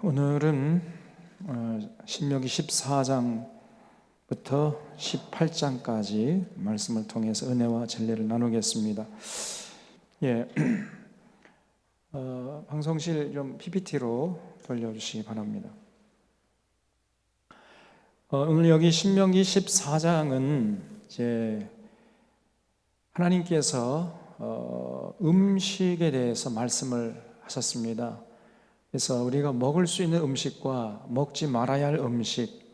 오늘은 신명기 14장부터 18장까지 말씀을 통해서 은혜와 진리를 나누겠습니다. 방송실 좀 PPT로 돌려주시기 바랍니다. 오늘 여기 신명기 14장은 이제 하나님께서 음식에 대해서 말씀을 하셨습니다. 그래서 우리가 먹을 수 있는 음식과 먹지 말아야 할 음식,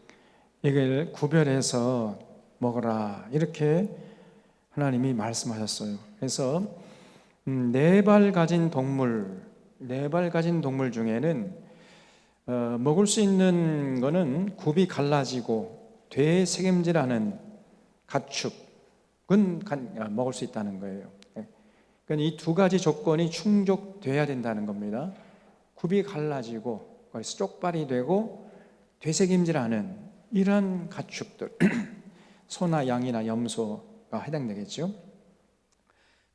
이걸 구별해서 먹어라, 이렇게 하나님이 말씀하셨어요. 그래서 네 발 가진 동물 중에는 먹을 수 있는 거는 굽이 갈라지고 되새김질하는 가축은 먹을 수 있다는 거예요. 그러니까 이 두 가지 조건이 충족돼야 된다는 겁니다. 굽이 갈라지고 거기서 쪽발이 되고 되새김질하는 이런 가축들, 소나 양이나 염소가 해당되겠죠.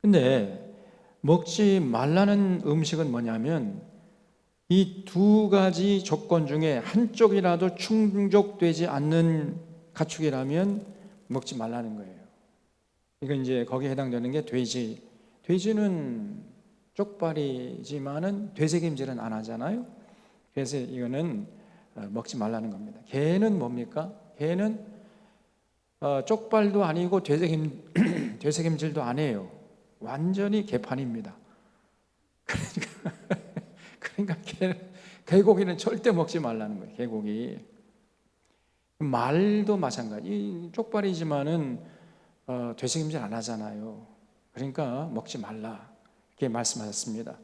근데 먹지 말라는 음식은 뭐냐면 이 두 가지 조건 중에 한쪽이라도 충족되지 않는 가축이라면 먹지 말라는 거예요. 이건 이제 거기에 해당되는 게 돼지는 쪽발이지만은 되새김질은 안 하잖아요. 그래서 이거는 먹지 말라는 겁니다. 개는 뭡니까? 개는 쪽발도 아니고 되새김질도 안 해요. 완전히 개판입니다. 그러니까 개고기는 절대 먹지 말라는 거예요. 개고기. 말도 마찬가지. 쪽발이지만은 되새김질 안 하잖아요. 그러니까 먹지 말라, 이렇게 말씀하셨습니다.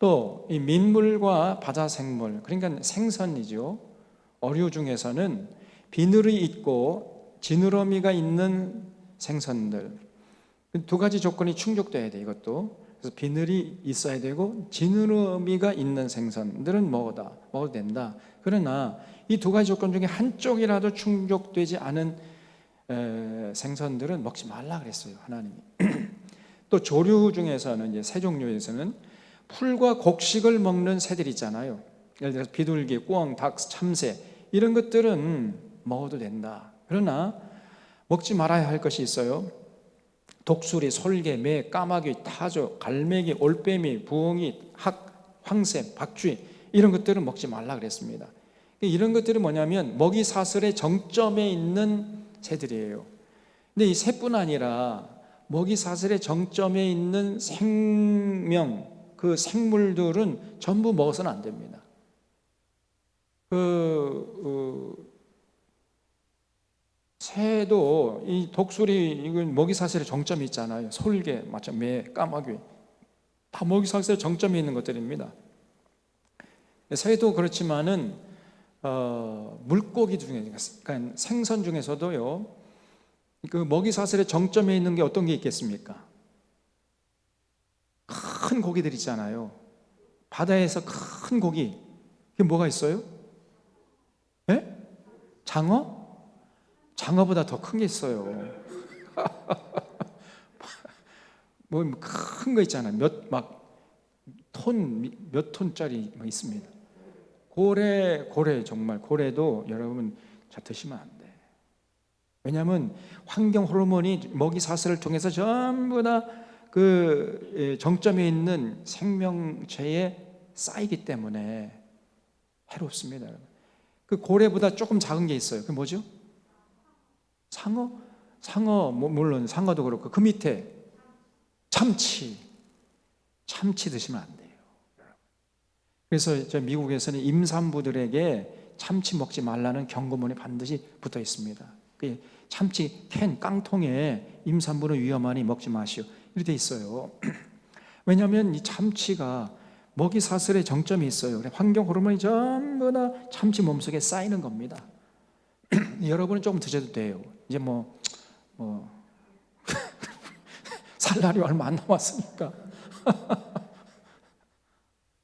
또 이 민물과 바다 생물, 그러니까 생선이죠. 어류 중에서는 비늘이 있고 지느러미가 있는 생선들, 두 가지 조건이 충족돼야 돼. 이것도. 그래서 비늘이 있어야 되고 지느러미가 있는 생선들은 먹어도 된다. 그러나 이 두 가지 조건 중에 한쪽이라도 충족되지 않은 생선들은 먹지 말라 그랬어요, 하나님이. 또 조류 중에서는 이제 새 종류에서는 풀과 곡식을 먹는 새들 있잖아요. 예를 들어서 비둘기, 꿩, 닭, 참새, 이런 것들은 먹어도 된다. 그러나 먹지 말아야 할 것이 있어요. 독수리, 솔개, 매, 까마귀, 타조, 갈매기, 올빼미, 부엉이, 학, 황새, 박쥐, 이런 것들은 먹지 말라 그랬습니다. 이런 것들은 뭐냐면 먹이 사슬의 정점에 있는 새들이에요. 근데 이 새뿐 아니라 먹이 사슬의 정점에 있는 생명, 그 생물들은 전부 먹어서는 안 됩니다. 새도 이 독수리, 이건 먹이 사슬의 정점이 있잖아요. 솔개, 매, 까마귀, 다 먹이 사슬의 정점이 있는 것들입니다. 새도 그렇지만은 물고기 중에, 그러니까 생선 중에서도요, 그 먹이 사슬의 정점에 있는 게 어떤 게 있겠습니까? 큰 고기들 있잖아요. 바다에서 큰 고기, 그게 뭐가 있어요? 예? 장어? 장어보다 더 큰 게 있어요. 뭐 큰 거 있잖아요. 몇 톤짜리 있습니다. 고래, 정말 고래도 여러분 잘 드시면 안 돼. 왜냐하면 환경 호르몬이 먹이 사슬을 통해서 전부 다 그 정점에 있는 생명체에 쌓이기 때문에 해롭습니다. 그 고래보다 조금 작은 게 있어요. 그게 뭐죠? 상어, 물론 상어도 그렇고 그 밑에 참치 드시면 안 돼요. 그래서 저 미국에서는 임산부들에게 참치 먹지 말라는 경고문이 반드시 붙어 있습니다. 그 참치 캔 깡통에 임산부는 위험하니 먹지 마시오, 이렇게 돼 있어요. 왜냐하면 이 참치가 먹이 사슬의 정점이 있어요. 환경 호르몬이 전부 다 참치 몸속에 쌓이는 겁니다. 여러분은 조금 드셔도 돼요. 이제 살 날이 얼마 안 남았으니까.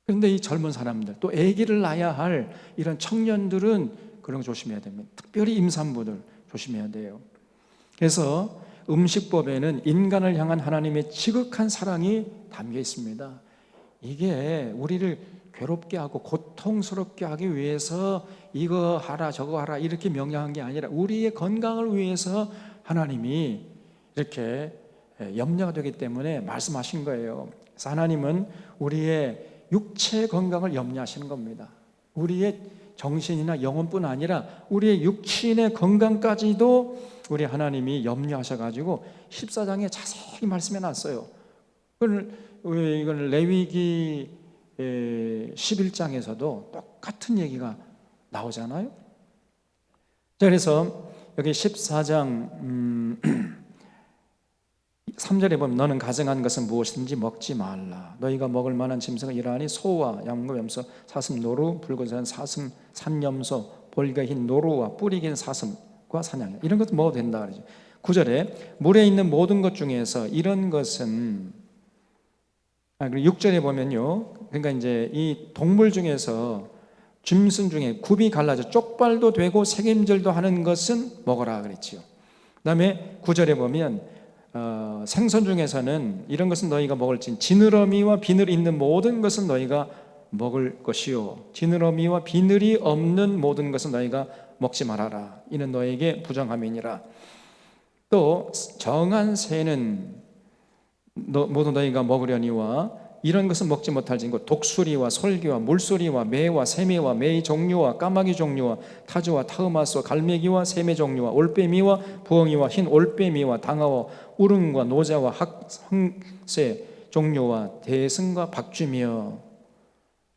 그런데 이 젊은 사람들, 또 아기를 낳아야 할 이런 청년들은 그런 거 조심해야 됩니다. 특별히 임산부들 조심해야 돼요. 그래서 음식법에는 인간을 향한 하나님의 지극한 사랑이 담겨 있습니다. 이게 우리를 괴롭게 하고 고통스럽게 하기 위해서 이거 하라 저거 하라 이렇게 명령한 게 아니라 우리의 건강을 위해서 하나님이 이렇게 염려가 되기 때문에 말씀하신 거예요. 그래서 하나님은 우리의 육체 건강을 염려하시는 겁니다. 우리의 정신이나 영혼뿐 아니라 우리의 육신의 건강까지도 우리 하나님이 염려하셔가지고 14장에 자세히 말씀해 놨어요. 이건 레위기 11장에서도 똑같은 얘기가 나오잖아요. 자, 그래서 여기 14장 3절에 보면 너는 가증한 것은 무엇이든지 먹지 말라. 너희가 먹을 만한 짐승은 이러하니 소와 양과 염소, 사슴, 노루, 붉은산 사슴, 산염소, 볼기가 흰 노루와 뿌리 긴 사슴과 사냥, 이런 것도 먹어도 된다 그러죠. 9절에 물에 있는 모든 것 중에서 이런 것은, 그리고 6절에 보면요, 그러니까 이제 이 동물 중에서 짐승 중에 굽이 갈라져 쪽발도 되고 색임질도 하는 것은 먹어라 그랬지요. 그 다음에 9절에 보면 생선 중에서는 이런 것은 너희가 먹을지 지느러미와 비늘 있는 모든 것은 너희가 먹을 것이요 지느러미와 비늘이 없는 모든 것은 너희가 먹지 말아라. 이는 너희에게 부정함이니라. 또 정한 새는 모두 너희가 먹으려니와 이런 것은 먹지 못할지 독수리와 솔기와 물소리와 매와 새매와 매의 종류와 까마귀 종류와 타조와 타흐마스와 갈매기와 새매 종류와 올빼미와 부엉이와 흰 올빼미와 당아와 우릉과 노자와 황새 종류와 대승과 박쥐며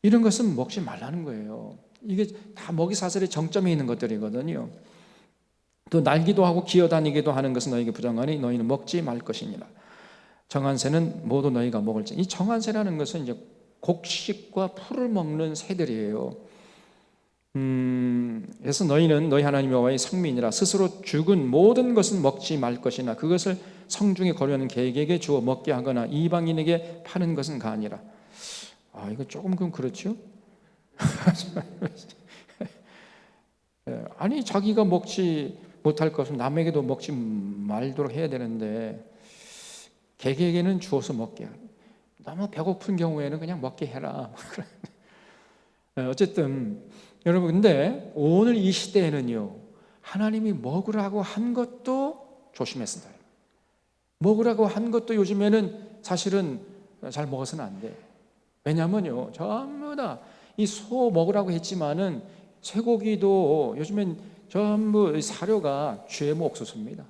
이런 것은 먹지 말라는 거예요. 이게 다 먹이 사슬의 정점에 있는 것들이거든요. 또 날기도 하고 기어다니기도 하는 것은 너희에게 부정하니 너희는 먹지 말 것이니라. 정한 새는 모두 너희가 먹을지. 이 정한 새라는 것은 이제 곡식과 풀을 먹는 새들이에요. 그래서 너희는 너희 하나님 여호와의 상민이라. 스스로 죽은 모든 것은 먹지 말 것이나 그것을 성중에 거류하는 개에게 주어 먹게 하거나 이방인에게 파는 것은 가니라. 이거 조금 그렇죠? 아니 자기가 먹지 못할 것은 남에게도 먹지 말도록 해야 되는데 개에게는 주어서 먹게 하라. 너무 배고픈 경우에는 그냥 먹게 해라. 어쨌든 여러분, 근데 오늘 이 시대에는요, 하나님이 먹으라고 한 것도 조심했어요. 먹으라고 한 것도 요즘에는 사실은 잘 먹어서는 안 돼. 왜냐면요, 전부 다 이 소 먹으라고 했지만은 쇠고기도 요즘엔 전부 사료가 GMO 옥수수입니다.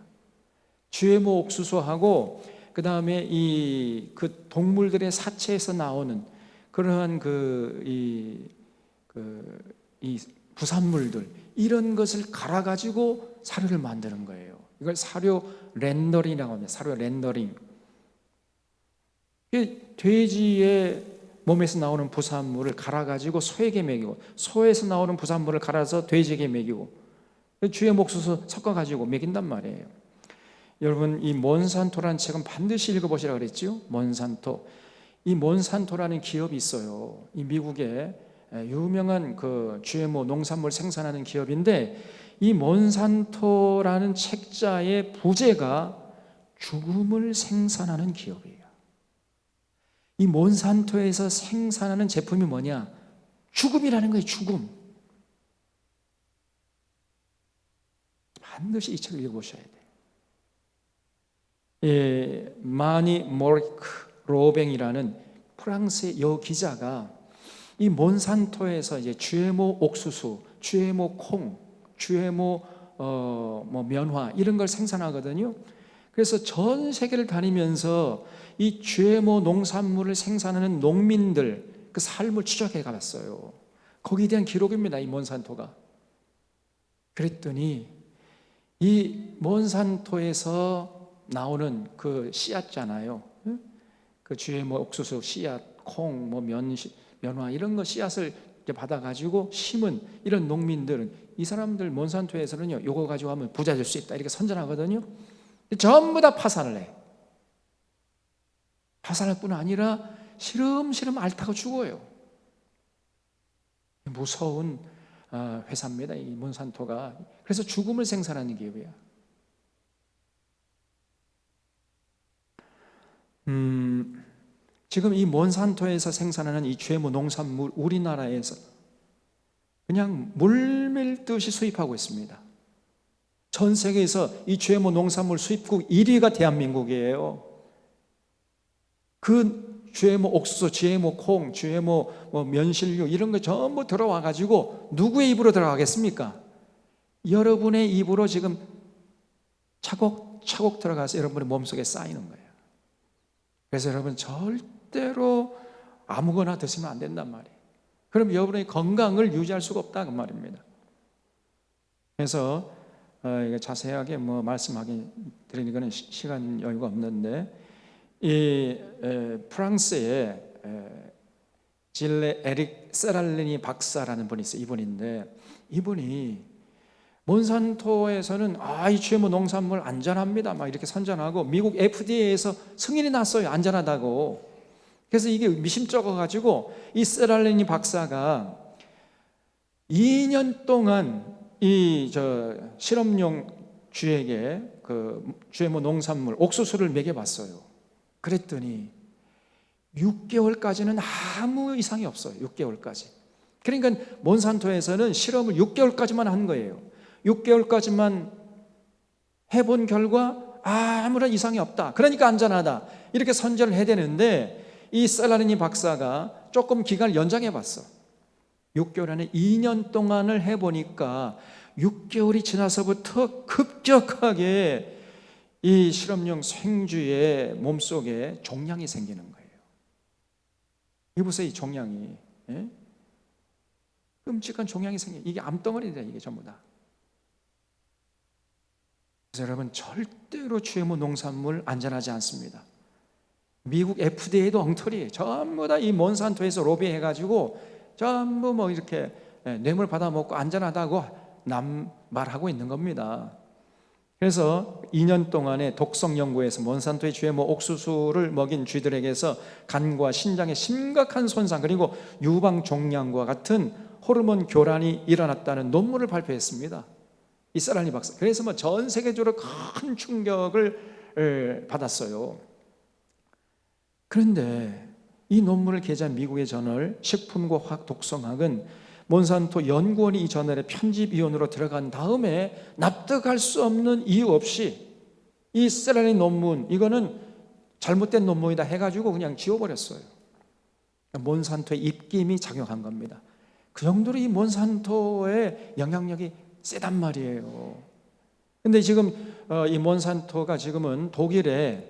GMO 옥수수하고 그 다음에 그 동물들의 사체에서 나오는 그러한 이 부산물들, 이런 것을 갈아가지고 사료를 만드는 거예요. 이걸 사료 렌더링이라고 합니다. 사료 렌더링. 돼지의 몸에서 나오는 부산물을 갈아가지고 소에게 먹이고, 소에서 나오는 부산물을 갈아서 돼지에게 먹이고, 주의 옥수수 섞어가지고 먹인단 말이에요. 여러분, 이 몬산토라는 책은 반드시 읽어보시라고 그랬죠. 몬산토. 이 몬산토라는 기업이 있어요. 이 미국의 유명한 그 GMO 농산물 생산하는 기업인데, 이 몬산토라는 책자의 부제가 죽음을 생산하는 기업이에요. 이 몬산토에서 생산하는 제품이 뭐냐? 죽음이라는 거예요. 죽음. 반드시 이 책을 읽어보셔야 돼요. 마니 모리크 로뱅이라는 프랑스의 여 기자가 이 몬산토에서 이제 GMO 옥수수, GMO 콩, GMO 면화 이런 걸 생산하거든요. 그래서 전 세계를 다니면서 이 GMO 농산물을 생산하는 농민들 그 삶을 추적해 가봤어요. 거기에 대한 기록입니다. 이 몬산토가. 그랬더니 이 몬산토에서 나오는 그 씨앗잖아요. 그 GMO 옥수수 씨앗, 콩, 면화 이런 거 씨앗을 받아가지고 심은 이런 농민들은, 이 사람들 몬산토에서는요, 요거 가지고 하면 부자 될 수 있다 이렇게 선전하거든요. 전부 다 파산을 해. 파산할 뿐 아니라 시름시름 앓다가 죽어요. 무서운 회사입니다, 이 몬산토가. 그래서 죽음을 생산하는 기업이야. 지금 이 몬산토에서 생산하는 이 GMO 농산물 우리나라에서 그냥 물밀듯이 수입하고 있습니다. 전 세계에서 이 GMO 농산물 수입국 1위가 대한민국이에요. 그 GMO 옥수수, GMO 콩, GMO 면실류 이런 거 전부 들어와 가지고 누구의 입으로 들어가겠습니까? 여러분의 입으로 지금 차곡차곡 들어가서 여러분의 몸속에 쌓이는 거예요. 그래서 여러분 절대로 아무거나 드시면 안 된단 말이에요. 그럼 여러분의 건강을 유지할 수가 없다 그 말입니다. 그래서 이거 자세하게 말씀하기 드리는 거는 시간 여유가 없는데, 이 프랑스의 질레 에릭 세랄리니 박사라는 분이 있어요. 이분인데, 이분이 몬산토에서는 이 GMO 농산물 안전합니다 막 이렇게 선전하고 미국 FDA에서 승인이 났어요, 안전하다고. 그래서 이게 미심쩍어 가지고 이 세랄리니 박사가 2년 동안 이 실험용 쥐에게 그 GMO 농산물 옥수수를 먹여봤어요. 그랬더니 6개월까지는 아무 이상이 없어요. 6개월까지. 그러니까 몬산토에서는 실험을 6개월까지만 한 거예요. 6개월까지만 해본 결과 아무런 이상이 없다, 그러니까 안전하다, 이렇게 선전을 해야 되는데, 이 셀라리니 박사가 조금 기간을 연장해 봤어. 6개월 안에 2년 동안을 해보니까 6개월이 지나서부터 급격하게 이 실험용 생쥐의 몸속에 종양이 생기는 거예요. 이보세요, 이 종양이. 예? 끔찍한 종양이 생겨요. 이게 암덩어리다, 이게 전부 다. 그래서 여러분 절대로 GMO 농산물 안전하지 않습니다. 미국 FDA도 엉터리예요. 전부 다 이 몬산토에서 로비해가지고 전부 이렇게 뇌물 받아먹고 안전하다고 말하고 있는 겁니다. 그래서 2년 동안의 독성 연구에서 몬산토의 GMO 옥수수를 먹인 쥐들에게서 간과 신장에 심각한 손상 그리고 유방 종양과 같은 호르몬 교란이 일어났다는 논문을 발표했습니다. 이 세랄리 박사. 그래서 전 세계적으로 큰 충격을 받았어요. 그런데 이 논문을 게재한 미국의 저널 식품과 화학 독성학은 몬산토 연구원이 이 저널에 편집위원으로 들어간 다음에 납득할 수 없는 이유 없이 이 세랄리 논문, 이거는 잘못된 논문이다 해가지고 그냥 지워버렸어요. 몬산토의 입김이 작용한 겁니다. 그 정도로 이 몬산토의 영향력이 세단 말이에요. 근데 지금 이 몬산토가 지금은 독일의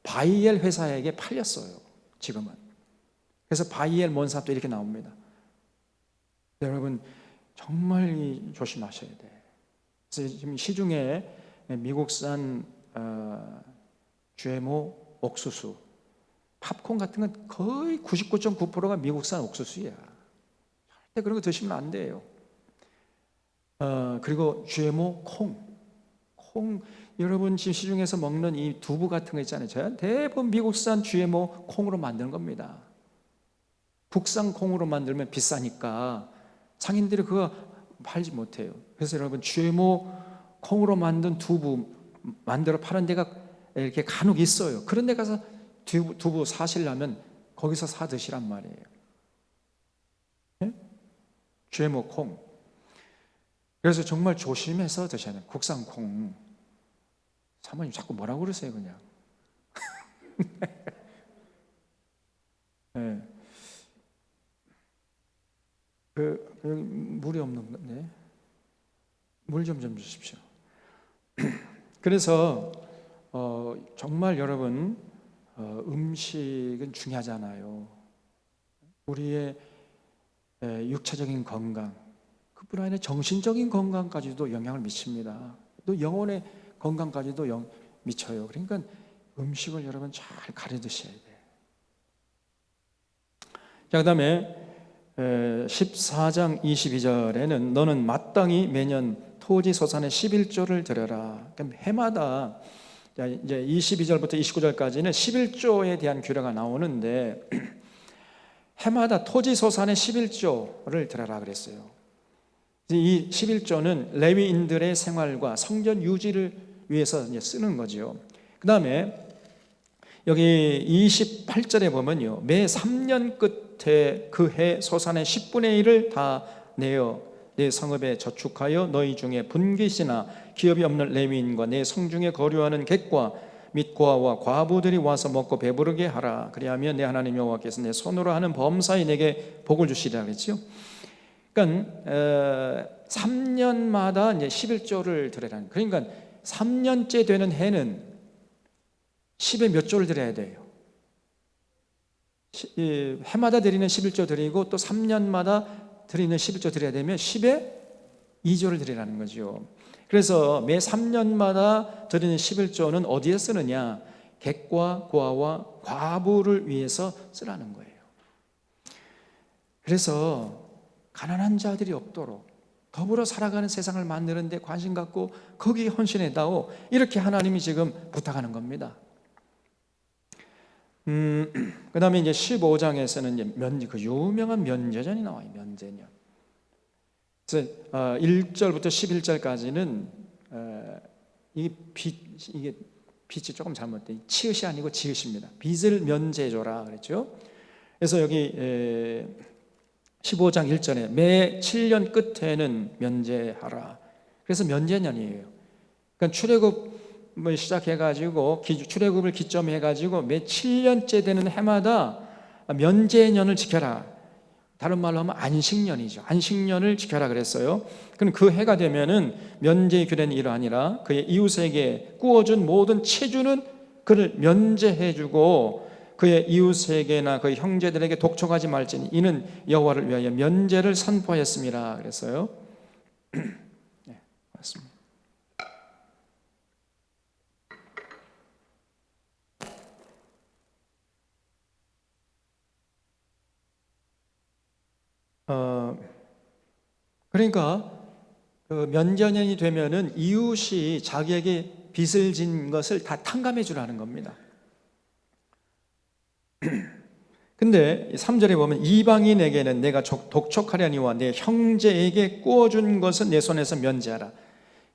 바이엘 회사에게 팔렸어요. 지금은. 그래서 바이엘 몬산토 이렇게 나옵니다. 여러분 정말 조심하셔야 돼. 그래서 지금 시중에 미국산 GMO 옥수수, 팝콘 같은 건 거의 99.9%가 미국산 옥수수야. 절대 그런 거 드시면 안 돼요. 그리고 GMO 콩, 여러분 지금 시중에서 먹는 이 두부 같은 거 있잖아요. 대부분 미국산 GMO 콩으로 만드는 겁니다. 국산 콩으로 만들면 비싸니까 상인들이 그거 팔지 못해요. 그래서 여러분 GMO 콩으로 만든 두부 만들어 파는 데가 이렇게 간혹 있어요. 그런 데 가서 두부 사시려면 거기서 사 드시란 말이에요. 네? GMO 콩. 그래서 정말 조심해서 드셔야 돼요. 국산 콩. 사모님 자꾸 뭐라고 그러세요 그냥. 네. 물이 없는 건데 물 좀 주십시오. 그래서 정말 여러분 음식은 중요하잖아요. 우리의 육체적인 건강, 그뿐 아니라 정신적인 건강까지도 영향을 미칩니다. 또 영혼의 건강까지도 미쳐요. 그러니까 음식을 여러분 잘 가려 드셔야 돼요. 자, 그 다음에 14장 22절에는 너는 마땅히 매년 토지 소산의 11조를 드려라. 그럼 해마다 이제 22절부터 29절까지는 11조에 대한 규례가 나오는데 해마다 토지 소산의 11조를 드려라 그랬어요. 이 11조는 레위인들의 생활과 성전 유지를 위해서 이제 쓰는 거죠. 그 다음에 여기 28절에 보면요, 매 3년 끝에 그 해 소산의 10분의 1을 다 내어 내 성읍에 저축하여 너희 중에 분깃이나 기업이 없는 레위인과 내 성중에 거류하는 객과 및 고아와 과부들이 와서 먹고 배부르게 하라. 그리하면 내 하나님 여호와께서 내 손으로 하는 범사에 내게 복을 주시리라 그랬죠. 그러니까 3년마다 이제 11조를 드리라는. 그러니까 3년째 되는 해는 10에 몇 조를 드려야 돼요. 해마다 드리는 11조 드리고 또 3년마다 드리는 11조 드려야 되면 10에 2조를 드리라는 거죠. 그래서 매 3년마다 드리는 11조는 어디에 쓰느냐? 객과 고아와 과부를 위해서 쓰라는 거예요. 그래서 가난한 자들이 없도록 더불어 살아가는 세상을 만드는 데 관심 갖고 거기에 헌신해다오, 이렇게 하나님이 지금 부탁하는 겁니다. 그 다음에 이제 15장에서는 이제 그 유명한 면제전이 나와요. 면제년. 그래서 1절부터 11절까지는 이게 빛이 조금 잘못돼, 치읓이 아니고 지읒입니다. 빚을 면제해줘라 그랬죠. 그래서 여기 15장 1절에 매 7년 끝에는 면제하라. 그래서 면제년이에요. 그러니까 출애굽을 시작해가지고 출애굽을 기점해가지고 매 7년째 되는 해마다 면제년을 지켜라. 다른 말로 하면 안식년이죠. 안식년을 지켜라 그랬어요. 그럼 그 해가 되면은 면제의 규례는 이러하니라. 그의 이웃에게 구워준 모든 체주는 그를 면제해주고 그의 이웃에게나 그의 형제들에게 독촉하지 말지니 이는 여호와를 위하여 면제를 선포하였습니다. 그랬어요. 네, 맞습니다. 그러니까 그 면제년이 되면은 이웃이 자기에게 빚을 진 것을 다 탕감해 주라는 겁니다. 근데 3절에 보면 이방인에게는 내가 독촉하려니와 내 형제에게 구워준 것은 내 손에서 면제하라.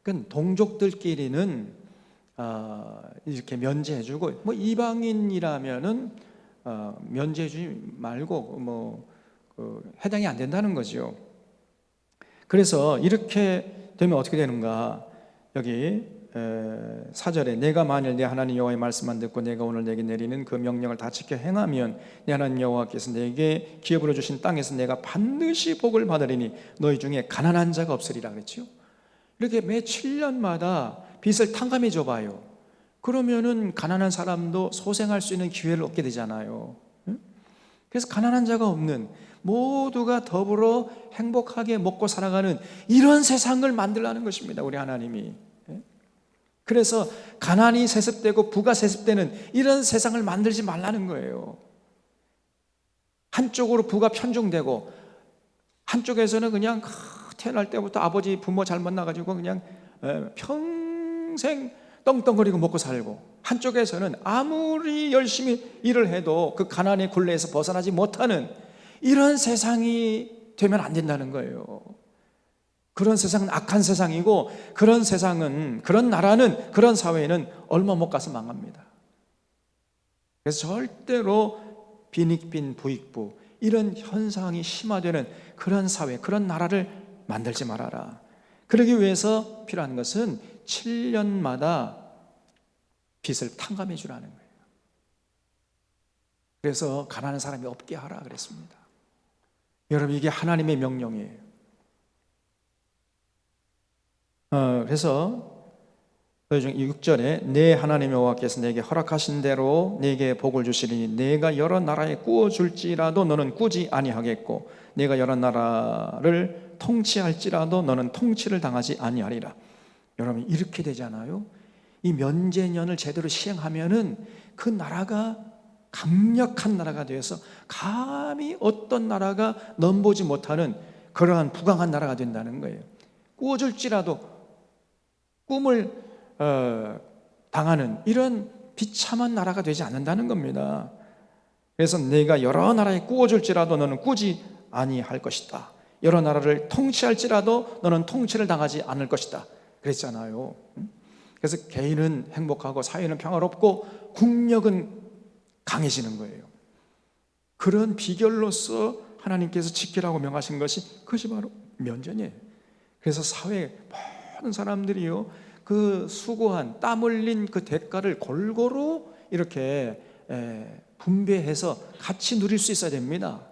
그러니까 동족들끼리는 이렇게 면제해주고, 뭐 이방인이라면은 면제해주지 말고 해당이 안 된다는 거죠. 그래서 이렇게 되면 어떻게 되는가? 여기 4절에 내가 만일 내 하나님 여호와의 말씀만 듣고 내가 오늘 내게 내리는 그 명령을 다 지켜 행하면 내 하나님 여호와께서 내게 기업으로 주신 땅에서 내가 반드시 복을 받으리니 너희 중에 가난한 자가 없으리라 그랬죠. 이렇게 매 7년마다 빚을 탕감해 줘봐요. 그러면은 가난한 사람도 소생할 수 있는 기회를 얻게 되잖아요. 그래서 가난한 자가 없는, 모두가 더불어 행복하게 먹고 살아가는 이런 세상을 만들라는 것입니다, 우리 하나님이. 그래서 가난이 세습되고 부가 세습되는 이런 세상을 만들지 말라는 거예요. 한쪽으로 부가 편중되고 한쪽에서는 그냥 태어날 때부터 아버지 부모 잘 만나가지고 그냥 평생 떵떵거리고 먹고 살고, 한쪽에서는 아무리 열심히 일을 해도 그 가난의 굴레에서 벗어나지 못하는 이런 세상이 되면 안 된다는 거예요. 그런 세상은 악한 세상이고, 그런 세상은, 그런 나라는, 그런 사회는 얼마 못 가서 망합니다. 그래서 절대로 빈익빈 부익부 이런 현상이 심화되는 그런 사회, 그런 나라를 만들지 말아라. 그러기 위해서 필요한 것은 7년마다 빚을 탕감해 주라는 거예요. 그래서 가난한 사람이 없게 하라 그랬습니다. 여러분, 이게 하나님의 명령이에요. 그래서 6절에 내 하나님 여호와께서 내게 허락하신 대로 내게 복을 주시리니 내가 여러 나라에 구워 줄지라도 너는 꾸지 아니하겠고 내가 여러 나라를 통치할지라도 너는 통치를 당하지 아니하리라. 여러분, 이렇게 되잖아요. 이 면제년을 제대로 시행하면은 그 나라가 강력한 나라가 되어서 감히 어떤 나라가 넘보지 못하는 그러한 부강한 나라가 된다는 거예요. 구워줄지라도 꿈을 당하는 이런 비참한 나라가 되지 않는다는 겁니다. 그래서 내가 여러 나라에 구워줄지라도 너는 꾸지 아니할 것이다. 여러 나라를 통치할지라도 너는 통치를 당하지 않을 것이다 그랬잖아요. 그래서 개인은 행복하고 사회는 평화롭고 국력은 강해지는 거예요. 그런 비결로서 하나님께서 지키라고 명하신 것이 그것이 바로 면전이에요. 그래서 사회의 모든 사람들이요, 그 수고한 땀 흘린 그 대가를 골고루 이렇게 분배해서 같이 누릴 수 있어야 됩니다.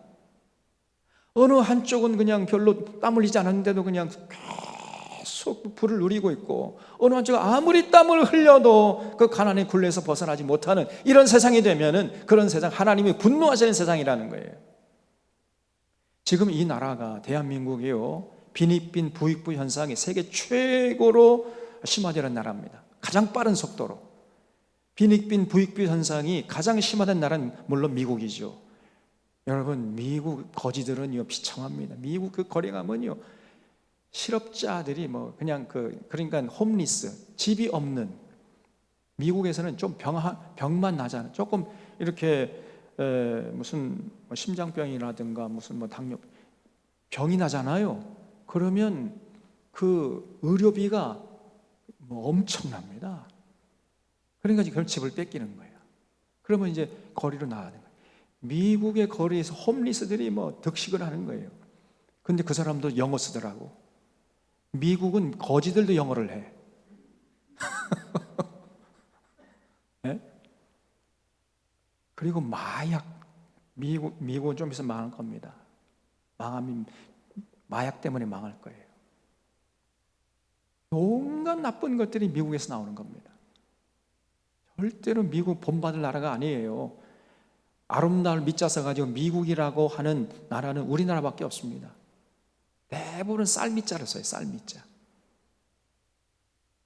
어느 한쪽은 그냥 별로 땀 흘리지 않았는데도 그냥 계속 불을 누리고 있고, 어느 한쪽은 아무리 땀을 흘려도 그 가난의 굴레에서 벗어나지 못하는 이런 세상이 되면은, 그런 세상, 하나님이 분노하시는 세상이라는 거예요. 지금 이 나라가, 대한민국이요, 빈익빈 부익부 현상이 세계 최고로 심화되는 나라입니다. 가장 빠른 속도로. 빈익빈 부익부 현상이 가장 심화된 나라는 물론 미국이죠. 여러분, 미국 거지들은요 비참합니다. 미국 그 거리 가면요, 실업자들이 뭐 그냥 그러니까 홈리스, 집이 없는, 미국에서는 좀 병만 나잖아요. 조금 이렇게 무슨 심장병이라든가 무슨 뭐 당뇨 병이 나잖아요. 그러면 그 의료비가 뭐 엄청납니다. 그러니까 이제 그걸 집을 뺏기는 거예요. 그러면 이제 거리로 나가는 거예요. 미국의 거리에서 홈리스들이 뭐 득식을 하는 거예요. 근데 그 사람도 영어 쓰더라고. 미국은 거지들도 영어를 해. 네? 그리고 마약, 미국은 좀 있으면 망할 겁니다. 망하면 마약 때문에 망할 거예요. 온갖 나쁜 것들이 미국에서 나오는 겁니다. 절대로 미국 본받을 나라가 아니에요. 아름다움을 밑자서 가지고 미국이라고 하는 나라는 우리나라밖에 없습니다. 대부분 쌀밑자를 써요. 쌀밑자.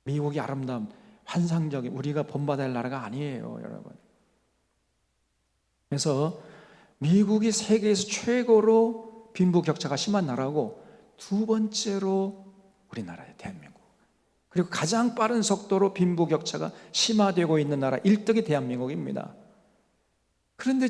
미국이 아름다움, 환상적인, 우리가 본받을 나라가 아니에요, 여러분. 그래서 미국이 세계에서 최고로 빈부격차가 심한 나라고, 두 번째로 우리나라예요, 대한민국. 그리고 가장 빠른 속도로 빈부격차가 심화되고 있는 나라 1등이 대한민국입니다. 그런데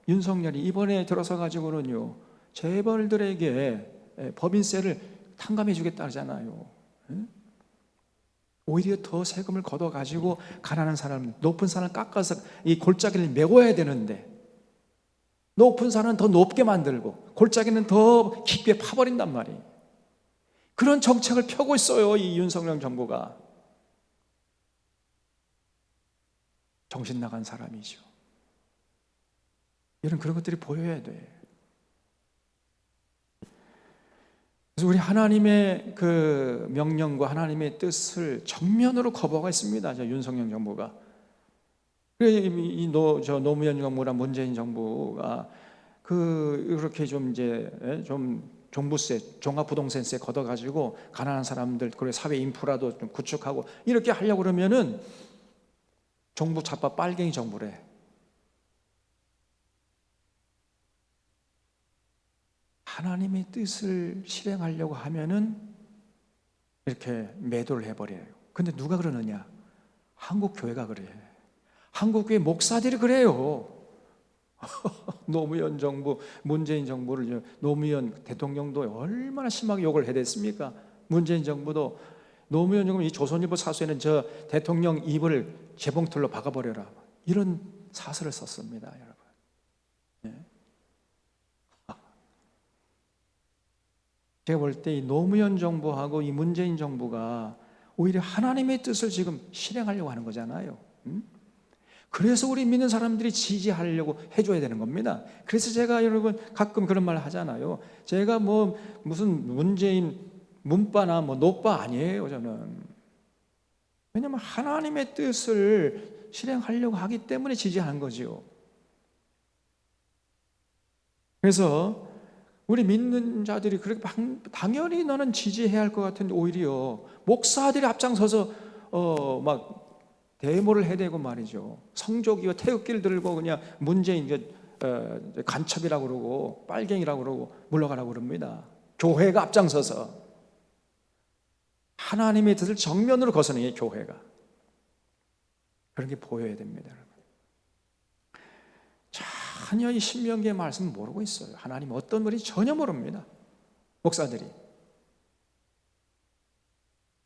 윤석열이 이번에 들어서 가지고는요, 재벌들에게 법인세를 탕감해 주겠다 하잖아요. 오히려 더 세금을 걷어 가지고 가난한 사람, 높은 사람 깎아서 이 골짜기를 메워야 되는데, 높은 사람은 더 높게 만들고 골짜기는 더 깊게 파버린단 말이에요. 그런 정책을 펴고 있어요, 이 윤석열 정부가. 정신 나간 사람이죠. 그런 것들이 보여야 돼. 그래서 우리 하나님의 그 명령과 하나님의 뜻을 정면으로 거부하고 있습니다, 윤석열 정부가. 노무현 정부랑 문재인 정부가 이렇게 좀 종부세, 종합부동산세 걷어가지고 가난한 사람들, 그리고 사회 인프라도 좀 구축하고 이렇게 하려고 그러면은 정부 잡아 빨갱이 정부래. 하나님의 뜻을 실행하려고 하면은 이렇게 매도를 해버려요. 근데 누가 그러느냐? 한국 교회가 그래. 한국 교회 목사들이 그래요. 노무현 정부, 문재인 정부를, 노무현 대통령도 얼마나 심하게 욕을 해댔습니까? 문재인 정부도, 노무현 정부, 이 조선일보 사수에는 저 대통령 입을 재봉틀로 박아버려라, 이런 사설을 썼습니다, 여러분. 네. 제가 볼 때 이 노무현 정부하고 이 문재인 정부가 오히려 하나님의 뜻을 지금 실행하려고 하는 거잖아요. 그래서 우리 믿는 사람들이 지지하려고 해줘야 되는 겁니다. 그래서 제가 여러분 가끔 그런 말 하잖아요. 제가 뭐 무슨 문재인 문바나 뭐 노바 아니에요, 저는. 왜냐하면 하나님의 뜻을 실행하려고 하기 때문에 지지하는 거죠. 그래서 우리 믿는 자들이 그렇게 당연히 너는 지지해야 할 것 같은데, 오히려 목사들이 앞장서서 막 데모를 해대고 말이죠. 성조기와 태극기를 들고 그냥 문재인 간첩이라고 그러고 빨갱이라고 그러고 물러가라고 그럽니다. 교회가 앞장서서 하나님의 뜻을 정면으로 거스는 게 교회가. 그런 게 보여야 됩니다, 여러분. 전혀 이 신명기의 말씀을 모르고 있어요. 하나님 어떤 분이 전혀 모릅니다, 목사들이.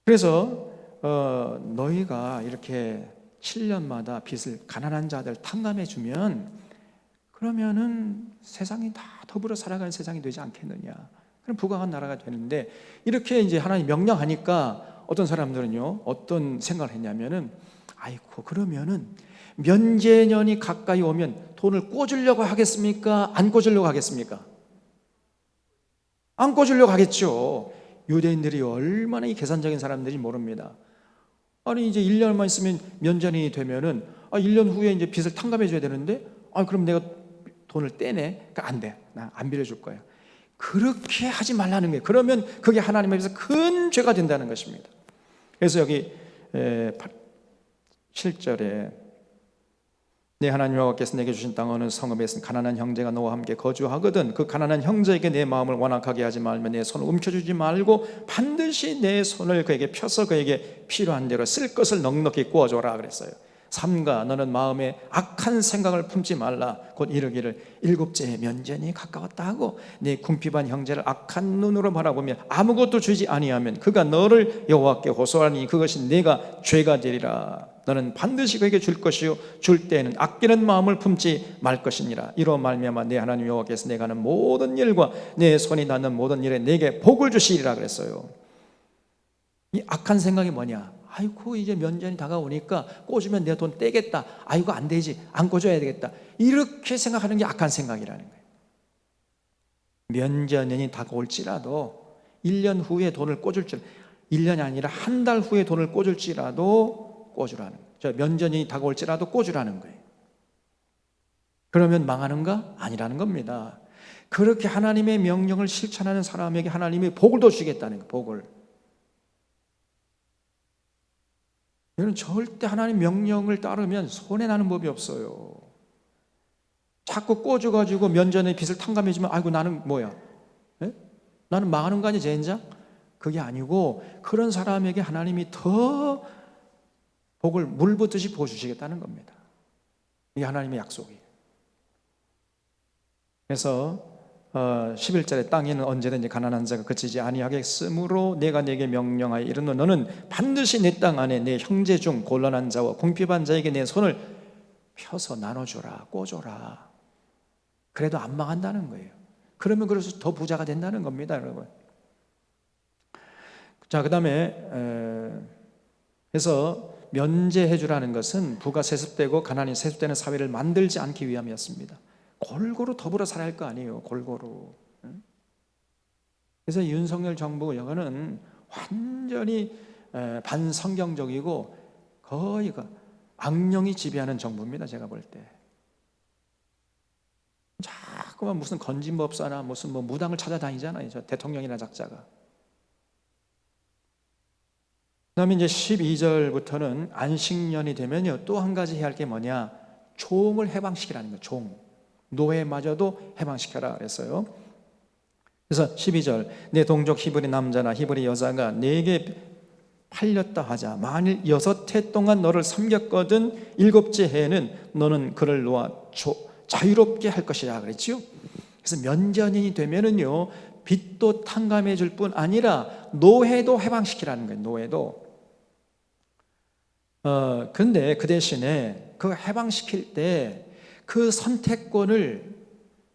그래서 너희가 이렇게 7년마다 빚을 가난한 자들 탕감해 주면 그러면은 세상이 다 더불어 살아가는 세상이 되지 않겠느냐. 그럼 부강한 나라가 되는데, 이렇게 이제 하나님 명령하니까 어떤 사람들은요, 어떤 생각을 했냐면은, 아이고, 그러면은 면제년이 가까이 오면 돈을 꿔주려고 하겠습니까? 안 꿔주려고 하겠습니까? 안 꿔주려고 하겠죠. 유대인들이 얼마나 이 계산적인 사람들인지 모릅니다. 아니, 이제 1년만 있으면 면전이 되면은, 1년 후에 이제 빚을 탕감해 줘야 되는데, 그럼 내가 돈을 떼네. 그러니까 안 돼. 나 안 빌려줄 거야. 그렇게 하지 말라는 거예요. 그러면 그게 하나님 앞에서 큰 죄가 된다는 것입니다. 그래서 여기 7절에 내 하나님 여호와께서 내게 주신 땅 어느 성읍에 있은 가난한 형제가 너와 함께 거주하거든 그 가난한 형제에게 내 마음을 완악하게 하지 말며 내 손을 움켜주지 말고 반드시 내 손을 그에게 펴서 그에게 필요한 대로 쓸 것을 넉넉히 구워줘라 그랬어요. 삼가 너는 마음에 악한 생각을 품지 말라. 곧 이르기를 일곱째의 면전이 가까웠다 하고 내 궁핍한 형제를 악한 눈으로 바라보며 아무것도 주지 아니하면 그가 너를 여호와께 호소하니 그것이 내가 죄가 되리라. 너는 반드시 그에게 줄 것이요 줄 때에는 아끼는 마음을 품지 말 것이니라. 이로 말미암아 내 하나님 여호와께서 내가 하는 모든 일과 내 손이 닿는 모든 일에 내게 복을 주시리라 그랬어요. 이 악한 생각이 뭐냐? 아이고 이제 면전이 다가오니까 꽂으면 내 돈 떼겠다. 아이고 안 되지. 안 꽂아야 되겠다. 이렇게 생각하는 게 악한 생각이라는 거예요. 면전이 다가올지라도 1년 후에 돈을 꽂을지 1년이 아니라 한 달 후에 돈을 꽂을지라도 꽂으라는 거예요. 면전이 다가올지라도 꽂으라는 거예요. 그러면 망하는가? 아니라는 겁니다. 그렇게 하나님의 명령을 실천하는 사람에게 하나님이 복을 더 주겠다는 거예요. 복을. 여러분 절대 하나님 명령을 따르면 손해나는 법이 없어요. 자꾸 꽂아가지고 면전에 빚을 탕감해주면 아이고 나는 뭐야? 에? 나는 망하는 거 아니야 젠장? 그게 아니고 그런 사람에게 하나님이 더 복을 물 붓듯이 부어주시겠다는 겁니다. 이게 하나님의 약속이에요. 그래서 11절에 땅에는 언제든지 가난한 자가 그치지 아니하겠으므로 내가 내게 명령하여 이르노 너는 반드시 내 땅 안에 내 형제 중 곤란한 자와 궁핍한 자에게 내 손을 펴서 나눠주라 꿔줘라. 그래도 안 망한다는 거예요. 그러면 그래서 더 부자가 된다는 겁니다, 여러분. 자, 그 다음에 그래서 면제해 주라는 것은 부가 세습되고 가난이 세습되는 사회를 만들지 않기 위함이었습니다. 골고루 더불어 살아야 할 거 아니에요. 골고루. 그래서 윤석열 정부 여거는 완전히 반성경적이고 거의 악령이 지배하는 정부입니다. 제가 볼 때. 자꾸만 무슨 건진법사나 무슨 무당을 찾아다니잖아요. 저 대통령이나 작자가. 그다음에 이제 12절부터는 안식년이 되면요 또 한 가지 해야 할 게 뭐냐? 종을 해방시키라는 거예요. 종. 노예마저도 해방시켜라 그랬어요. 그래서 12절 내 동족 히브리 남자나 히브리 여자가 내게 팔렸다 하자 만일 6해 동안 너를 섬겼거든 7째 해에는 너는 그를 놓아 자유롭게 할 것이라 그랬지요. 그래서 면전인이 되면은요 빚도 탕감해 줄 뿐 아니라 노예도 해방시키라는 거예요. 노예도. 근데 그 대신에 그 해방시킬 때 그 선택권을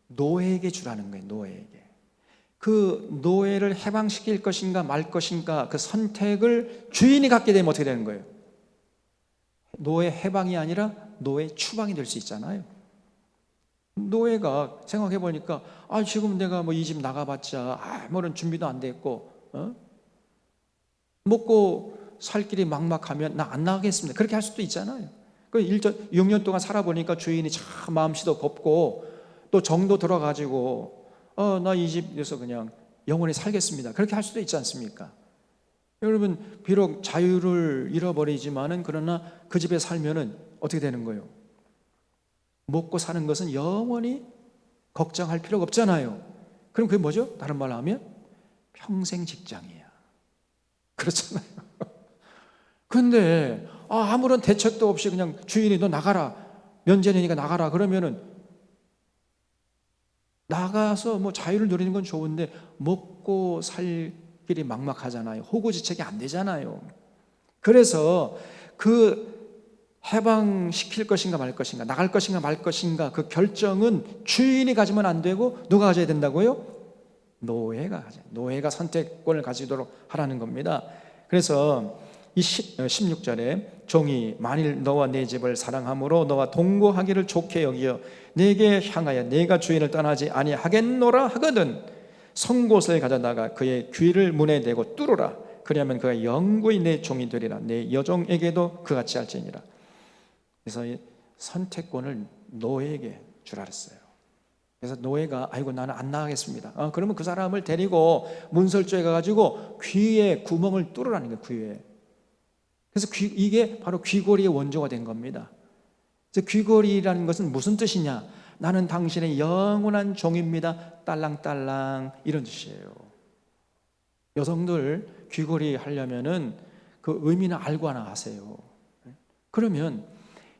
노예에게 주라는 거예요. 노예에게. 그 노예를 해방시킬 것인가 말 것인가 그 선택을 주인이 갖게 되면 어떻게 되는 거예요? 노예 해방이 아니라 노예 추방이 될 수 있잖아요. 노예가 생각해 보니까 지금 내가 이 집 나가봤자 아무런 준비도 안 돼 있고 먹고 살 길이 막막하면 나 안 나가겠습니다. 그렇게 할 수도 있잖아요. 6년 동안 살아보니까 주인이 참 마음씨도 곱고 또 정도 들어가지고 나 이 집에서 그냥 영원히 살겠습니다. 그렇게 할 수도 있지 않습니까? 여러분 비록 자유를 잃어버리지만은 그러나 그 집에 살면은 어떻게 되는 거예요? 먹고 사는 것은 영원히 걱정할 필요가 없잖아요. 그럼 그게 뭐죠? 다른 말로 하면 평생 직장이야. 그렇잖아요. 근데 아무런 대책도 없이 그냥 주인이 너 나가라 면제니까 나가라 그러면은 나가서 자유를 누리는 건 좋은데 먹고 살 길이 막막하잖아요. 호구지책이 안 되잖아요. 그래서 그 해방시킬 것인가 말 것인가, 나갈 것인가 말 것인가, 그 결정은 주인이 가지면 안 되고 누가 가져야 된다고요? 노예가 가져. 노예가 선택권을 가지도록 하라는 겁니다. 그래서 이 16절에 종이 만일 너와 내 집을 사랑함으로 너와 동거하기를 좋게 여기어 내게 향하여 내가 주인을 떠나지 아니하겠노라 하거든 성곳을 가져다가 그의 귀를 문에 대고 뚫으라. 그리하면 그가 영구히 내 종이 되리라. 내 여종에게도 그같이 할지니라. 그래서 이 선택권을 노예에게 주라 그랬어요. 그래서 노예가 아이고 나는 안 나가겠습니다. 그러면 그 사람을 데리고 문설주에 가가지고 귀에 구멍을 뚫으라는 거예요. 귀에. 그래서 이게 바로 귀걸이의 원조가 된 겁니다. 그래서 귀걸이라는 것은 무슨 뜻이냐? 나는 당신의 영원한 종입니다. 딸랑딸랑 이런 뜻이에요. 여성들 귀걸이 하려면은 그 의미는 알고 하나 하세요. 그러면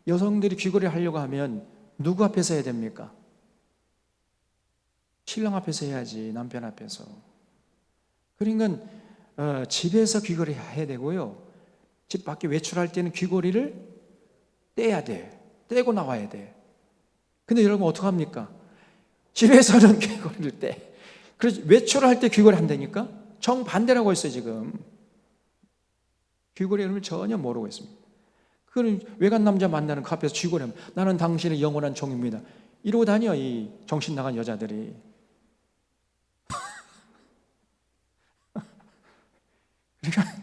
여성들이 귀걸이 하려고 하면 누구 앞에서 해야 됩니까? 신랑 앞에서 해야지, 남편 앞에서. 그러니까 집에서 귀걸이 해야 되고요, 집 밖에 외출할 때는 귀걸이를 떼야 돼. 떼고 나와야 돼. 근데 여러분 어떡합니까? 집에서는 귀걸이를 떼. 그래서 외출할 때 귀걸이 한다니까? 정반대라고 했어요 지금. 귀걸이 여러분 전혀 모르고 있습니다. 그럼 외간 남자 만나는 그 앞에서 귀걸이 하면 나는 당신의 영원한 종입니다 이러고 다녀, 이 정신 나간 여자들이. 그러니까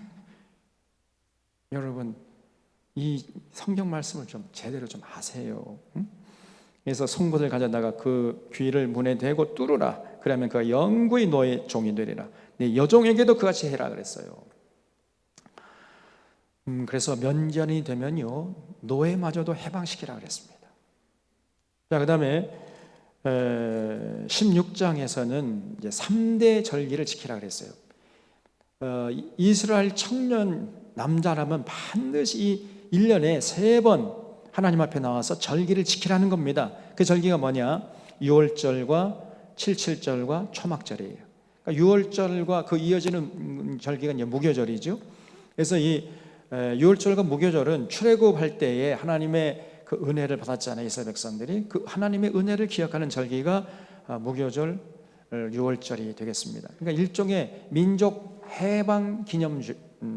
여러분 이 성경 말씀을 좀 제대로 좀 아세요. 그래서 송곳을 가져다가 그 귀를 문에 대고 뚫으라. 그러면 그가 영구히 너의 종이 되리라. 네 여종에게도 그같이 해라 그랬어요. 그래서 면전이 되면요 노예마저도 해방시키라 그랬습니다. 자, 그 다음에 16장에서는 이제 3대 절기를 지키라 그랬어요. 이스라엘 청년 남자라면 반드시 1년에 3번 하나님 앞에 나와서 절기를 지키라는 겁니다. 그 절기가 뭐냐? 6월절과 77절과 초막절이에요. 그러니까 6월절과 그 이어지는 절기가 이제 무교절이죠. 그래서 이 6월절과 무교절은 출애굽할 때에 하나님의 그 은혜를 받았잖아요. 이스라엘 백성들이 그 하나님의 은혜를 기억하는 절기가 무교절 6월절이 되겠습니다. 그러니까 일종의 민족 해방 기념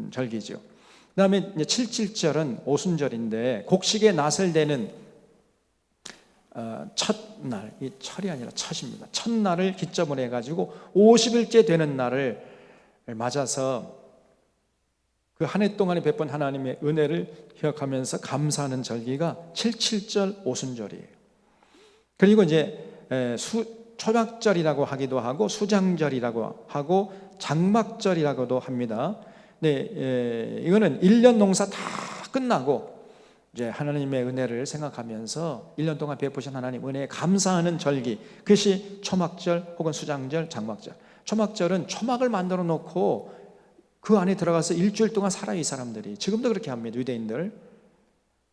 절기죠. 그 다음에 77절은 오순절인데 곡식의 낫을 대는 첫날, 이 철이 아니라 첫입니다. 첫날을 기점으로 해가지고 50일째 되는 날을 맞아서 그 한 해 동안에 베푼 하나님의 은혜를 기억하면서 감사하는 절기가 77절 오순절이에요. 그리고 이제 초막절이라고 하기도 하고 수장절이라고 하고 장막절이라고도 합니다. 네, 이거는 1년 농사 다 끝나고 이제 하나님의 은혜를 생각하면서 1년 동안 베푸신 하나님 은혜에 감사하는 절기, 그것이 초막절 혹은 수장절, 장막절. 초막절은 초막을 만들어 놓고 그 안에 들어가서 일주일 동안 살아요, 이 사람들이. 지금도 그렇게 합니다, 유대인들.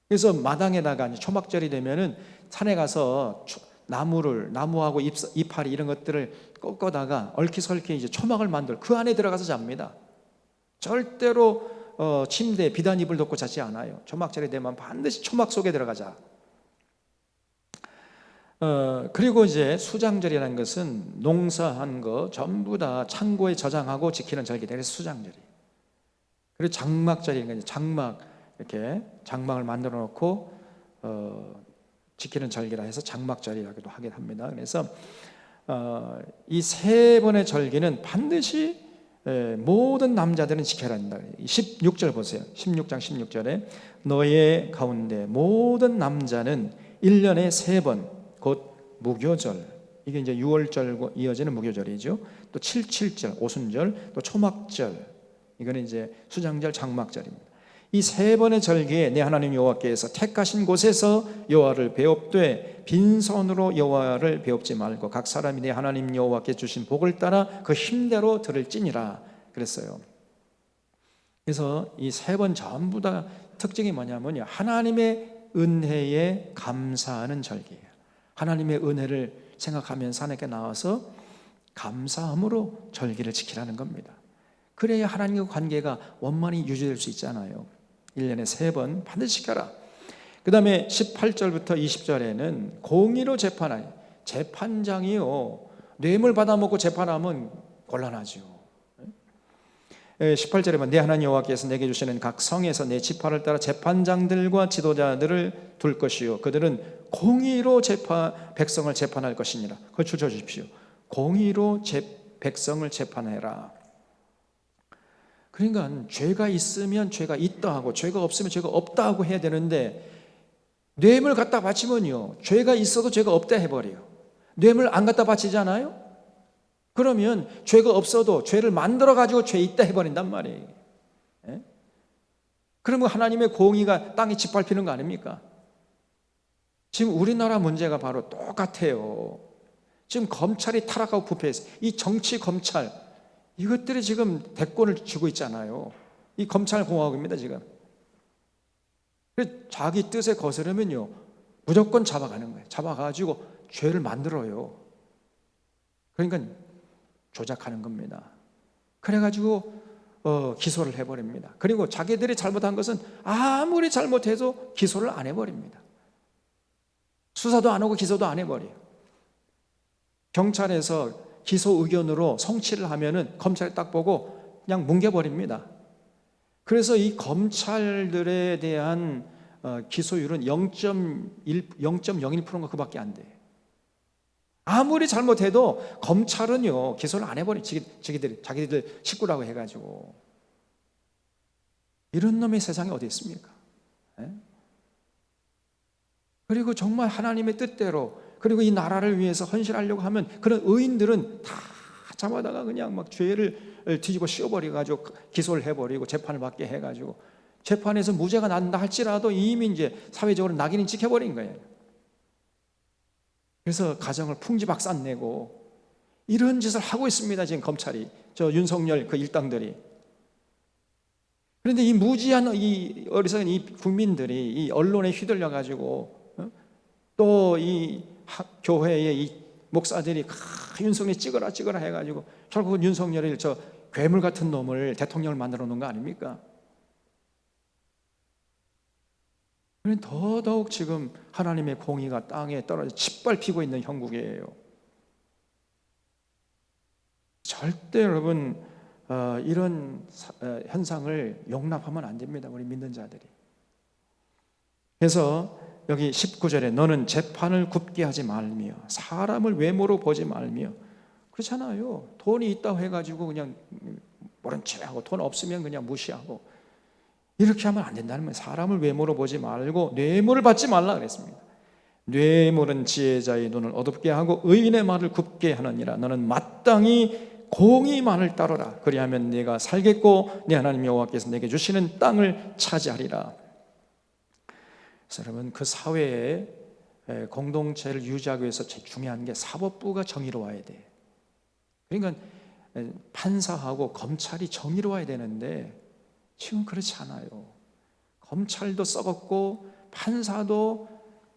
그래서 마당에다가 초막절이 되면은 산에 가서 나무하고 이파리 이런 것들을 꺾어다가 얽히설키 이제 초막을 만들 그 안에 들어가서 잡니다. 절대로 침대에 비단 이불 덮고 자지 않아요. 초막절이 되면 반드시 초막 속에 들어가자. 그리고 이제 수장절이라는 것은 농사한 거 전부 다 창고에 저장하고 지키는 절기다. 그래서 수장절이. 그리고 장막절이라는 건 장막, 이렇게 장막을 만들어 놓고 지키는 절기라 해서 장막절이라고도 하긴 합니다. 그래서 이 3번의 절기는 반드시 모든 남자들은 지켜야 한다. 16절 보세요. 16장 16절에 너의 가운데 모든 남자는 1년에 3번 곧 무교절, 이게 이제 6월절과 이어지는 무교절이죠. 또 77절 오순절, 또 초막절, 이거는 이제 수장절, 장막절입니다. 이 3번의 절기에 내 하나님 여호와께서 택하신 곳에서 여호와를 배웁되 빈손으로 여호와를 배웁지 말고 각 사람이 내 하나님 여호와께 주신 복을 따라 그 힘대로 들을지니라 그랬어요. 그래서 이 3번 전부 다 특징이 뭐냐면요, 하나님의 은혜에 감사하는 절기예요. 하나님의 은혜를 생각하면서 하나님께 나와서 감사함으로 절기를 지키라는 겁니다. 그래야 하나님과 관계가 원만히 유지될 수 있잖아요. 1년에 3번 반드시 지켜라. 그 다음에 18절부터 20절에는 공의로 재판하니, 재판장이요, 뇌물 받아먹고 재판하면 곤란하죠. 18절에 보면 내 하나님 여호와께서 내게 주시는 각 성에서 내 지파를 따라 재판장들과 지도자들을 둘 것이요 그들은 공의로 백성을 재판할 것이니라. 그걸 줄여주십시오. 공의로 백성을 재판해라. 그러니까 죄가 있으면 죄가 있다 하고 죄가 없으면 죄가 없다 하고 해야 되는데, 뇌물 갖다 바치면요 죄가 있어도 죄가 없다 해버려요. 뇌물 안 갖다 바치잖아요. 그러면 죄가 없어도 죄를 만들어 가지고 죄 있다 해버린단 말이에요. 예? 그러면 하나님의 공의가 땅에 짓밟히는 거 아닙니까? 지금 우리나라 문제가 바로 똑같아요. 지금 검찰이 타락하고 부패했어요. 이 정치 검찰, 이것들이 지금 대권을 쥐고 있잖아요. 이 검찰 공화국입니다 지금. 자기 뜻에 거스르면요 무조건 잡아가는 거예요. 잡아가지고 죄를 만들어요. 그러니까 조작하는 겁니다. 그래가지고 기소를 해버립니다. 그리고 자기들이 잘못한 것은 아무리 잘못해도 기소를 안 해버립니다. 수사도 안 하고 기소도 안 해버려요. 경찰에서 기소 의견으로 성취를 하면은 검찰이 딱 보고 그냥 뭉개버립니다. 그래서 이 검찰들에 대한 기소율은 0.01%인가 그밖에 안 돼요. 아무리 잘못해도 검찰은요 기소를 안 해버려요. 자기들 식구라고 해가지고. 이런 놈의 세상에 어디 있습니까? 네? 그리고 정말 하나님의 뜻대로, 그리고 이 나라를 위해서 헌신하려고 하면 그런 의인들은 다 잡아다가 그냥 막 죄를 뒤집어 씌워버려가지고 기소를 해버리고 재판을 받게 해가지고, 재판에서 무죄가 난다 할지라도 이미 이제 사회적으로 낙인이 찍혀버린 거예요. 그래서 가정을 풍지박산 내고 이런 짓을 하고 있습니다 지금 검찰이, 저 윤석열 그 일당들이. 그런데 이 무지한 이 어리석은 이 국민들이 이 언론에 휘둘려 가지고 또 이 교회의 이 목사들이 윤석열 찍어라 해가지고 결국은 윤석열을 저 괴물 같은 놈을 대통령을 만들어 놓은 거 아닙니까? 더더욱 지금 하나님의 공의가 땅에 떨어져 짓밟히고 있는 형국이에요. 절대 여러분 이런 현상을 용납하면 안 됩니다, 우리 믿는 자들이. 그래서 여기 19절에 너는 재판을 굽게 하지 말며 사람을 외모로 보지 말며, 그렇잖아요. 돈이 있다고 해가지고 그냥 모른 척하고 돈 없으면 그냥 무시하고 이렇게 하면 안 된다는 거예요. 사람을 외모로 보지 말고 뇌물을 받지 말라 그랬습니다. 뇌물은 지혜자의 눈을 어둡게 하고 의인의 말을 굽게 하느니라. 너는 마땅히 공의만을 따르라. 그리하면 네가 살겠고 네 하나님 여호와께서 내게 주시는 땅을 차지하리라. 그래서 여러분, 그 사회의 공동체를 유지하기 위해서 제일 중요한 게 사법부가 정의로워야 돼. 그러니까 판사하고 검찰이 정의로워야 되는데 지금 그렇지 않아요. 검찰도 썩었고 판사도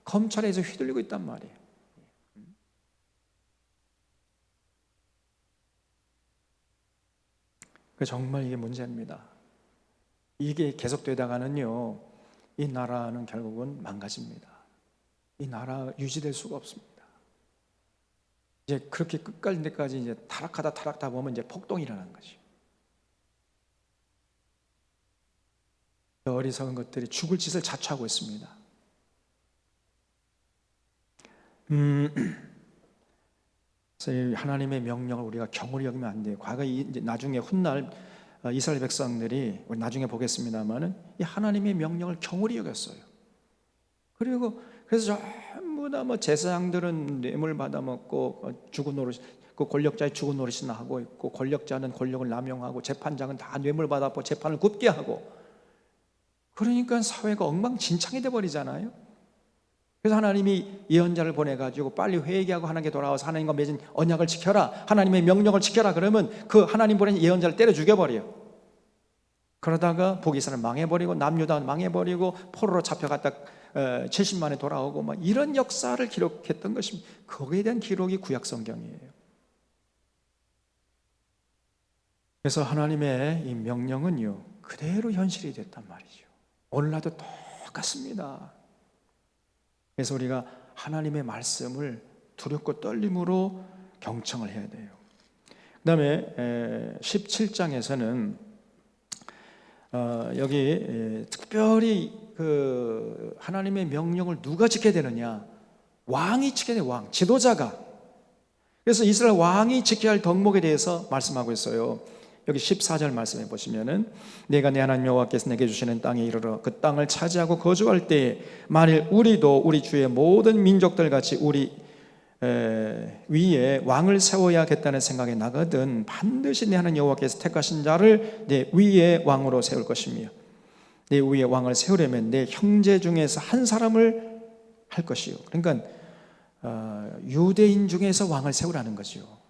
검찰에서 휘둘리고 있단 말이에요. 정말 이게 문제입니다. 이게 계속되다가는요 이 나라는 결국은 망가집니다. 이 나라 유지될 수가 없습니다. 이제 그렇게 끝까지 이제 타락하다 보면 이제 폭동이 일어나는 거죠. 어리석은 것들이 죽을 짓을 자초하고 있습니다. 그래서 하나님의 명령을 우리가 경홀히 여기면 안 돼요. 과거 이제 나중에 훗날 이스라엘 백성들이 우리 나중에 보겠습니다만은 이 하나님의 명령을 경홀히 여겼어요. 그래서 전부 다 뭐 제사장들은 뇌물 받아먹고 죽은 노릇, 그 권력자의 죽은 노릇이나 하고 있고, 권력자는 권력을 남용하고, 재판장은 다 뇌물 받아먹고 재판을 굽게 하고, 그러니까 사회가 엉망진창이 돼버리잖아요. 그래서 하나님이 예언자를 보내가지고 빨리 회개하고 하나님께 돌아와서 하나님과 맺은 언약을 지켜라, 하나님의 명령을 지켜라 그러면 그 하나님 보낸 예언자를 때려 죽여버려요. 그러다가 북이스라엘 망해버리고 남유다 망해버리고 포로로 잡혀갔다 70만에 돌아오고 막 이런 역사를 기록했던 것입니다. 거기에 대한 기록이 구약성경이에요. 그래서 하나님의 이 명령은요 그대로 현실이 됐단 말이죠. 오늘날도 똑같습니다. 그래서 우리가 하나님의 말씀을 두렵고 떨림으로 경청을 해야 돼요. 그 다음에 17장에서는 여기 특별히 그 하나님의 명령을 누가 지켜야 되느냐? 왕이 지켜야 돼요. 왕, 지도자가. 그래서 이스라엘 왕이 지켜야 할 덕목에 대해서 말씀하고 있어요. 여기 14절 말씀해 보시면은 내가 내 하나님 여호와께서 내게 주시는 땅에 이르러 그 땅을 차지하고 거주할 때에 만일 우리도 우리 주의 모든 민족들 같이 우리 위에 왕을 세워야겠다는 생각이 나거든 반드시 내 하나님 여호와께서 택하신 자를 내 위에 왕으로 세울 것이며 내 위에 왕을 세우려면 내 형제 중에서 한 사람을 할 것이요. 그러니까 유대인 중에서 왕을 세우라는 거죠.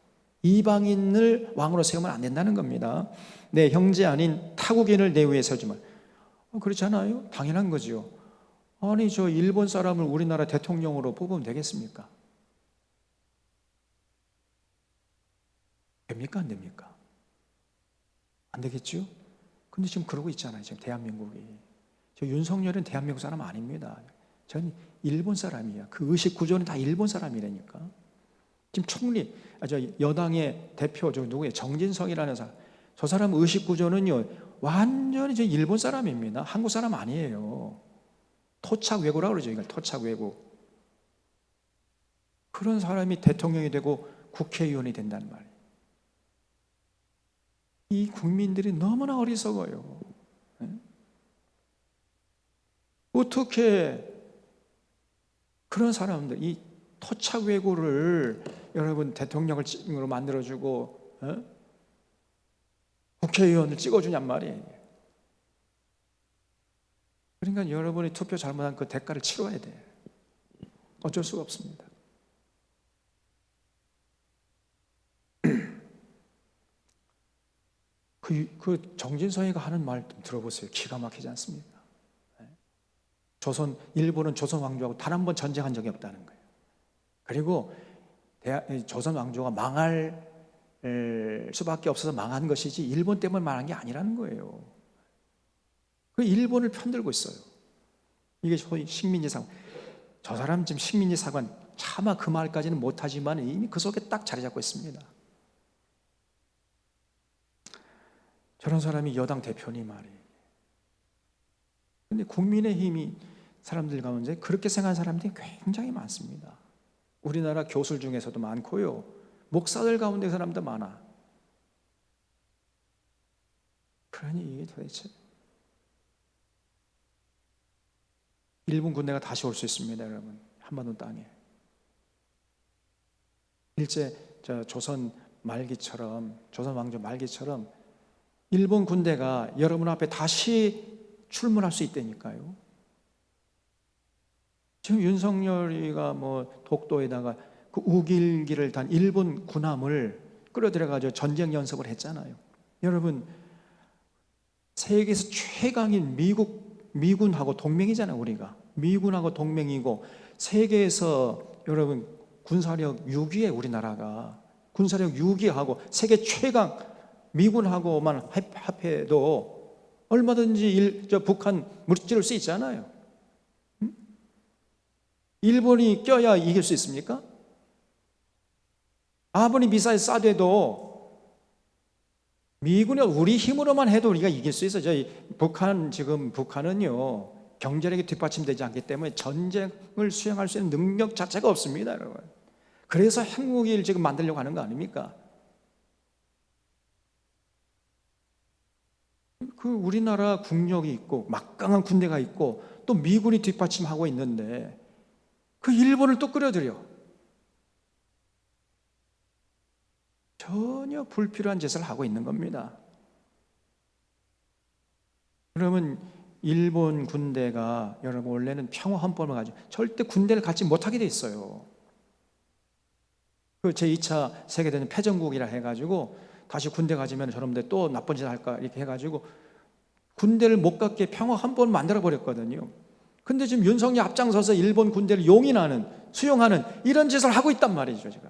이방인을 왕으로 세우면 안 된다는 겁니다. 내 형제 아닌 타국인을 내 위에 세우지 마. 그렇지 않아요? 당연한 거죠. 아니 저 일본 사람을 우리나라 대통령으로 뽑으면 되겠습니까? 됩니까? 안 됩니까? 안 되겠죠? 근데 지금 그러고 있잖아요. 지금 대한민국이. 저 윤석열은 대한민국 사람 아닙니다. 전 일본 사람이야. 그 의식 구조는 다 일본 사람이라니까. 지금 총리, 저 여당의 대표, 저 누구예요? 정진석이라는 사람. 저 사람 의식 구조는요, 완전히 저 일본 사람입니다. 한국 사람 아니에요. 토착 외구라고 그러죠. 이걸 토착 외구. 그런 사람이 대통령이 되고 국회의원이 된다는 말이에요. 이 국민들이 너무나 어리석어요. 어떻게 그런 사람들, 이 토착 외구를 여러분 대통령으로 만들어주고 국회의원을 찍어주냔 말이에요. 그러니까 여러분이 투표 잘못한 그 대가를 치러야 돼. 어쩔 수가 없습니다. 그 정진성이가 하는 말 좀 들어보세요. 기가 막히지 않습니까? 일본은 조선 왕조하고 단 한 번 전쟁한 적이 없다는 거예요. 그리고 조선 왕조가 망할 수밖에 없어서 망한 것이지 일본 때문에 망한 게 아니라는 거예요. 그 일본을 편들고 있어요. 이게 소위 식민지 사관. 저 사람 지금 식민지 사관 차마 그 말까지는 못하지만 이미 그 속에 딱 자리 잡고 있습니다. 저런 사람이 여당 대표니 말이에요. 근데 국민의힘이 사람들 가운데 그렇게 생각하는 사람들이 굉장히 많습니다. 우리나라 교수들 중에서도 많고요. 목사들 가운데 사람도 많아. 그러니 이게 도대체 일본 군대가 다시 올 수 있습니다, 여러분. 한반도 땅에. 일제 조선 왕조 말기처럼 일본 군대가 여러분 앞에 다시 출몰할 수 있다니까요. 지금 윤석열이가 독도에다가 그 우길기를 단 일본 군함을 끌어들여가지고 전쟁 연습을 했잖아요. 여러분, 세계에서 최강인 미군하고 동맹이잖아요, 우리가. 미군하고 동맹이고, 세계에서 여러분, 군사력 6위에 우리나라가. 군사력 6위하고, 세계 최강 미군하고만 합해도 얼마든지 북한 무찌를 수 있잖아요. 일본이 껴야 이길 수 있습니까? 아무리 미사일 쏴대도 미군이 우리 힘으로만 해도 우리가 이길 수 있어요. 북한은요 경제력이 뒷받침되지 않기 때문에 전쟁을 수행할 수 있는 능력 자체가 없습니다, 여러분. 그래서 핵무기를 지금 만들려고 하는 거 아닙니까? 그 우리나라 국력이 있고 막강한 군대가 있고 또 미군이 뒷받침하고 있는데 그 일본을 또 끌어들여. 전혀 불필요한 짓을 하고 있는 겁니다. 그러면 일본 군대가 여러분 원래는 평화 헌법을 가지고 절대 군대를 갖지 못하게 돼 있어요. 그 제2차 세계대전 패전국이라 해가지고 다시 군대 가지면 저놈들 또 나쁜 짓 할까 이렇게 해가지고 군대를 못 갖게 평화 헌법을 만들어 버렸거든요. 근데 지금 윤석열이 앞장서서 일본 군대를 용인하는, 수용하는 이런 짓을 하고 있단 말이죠, 지금.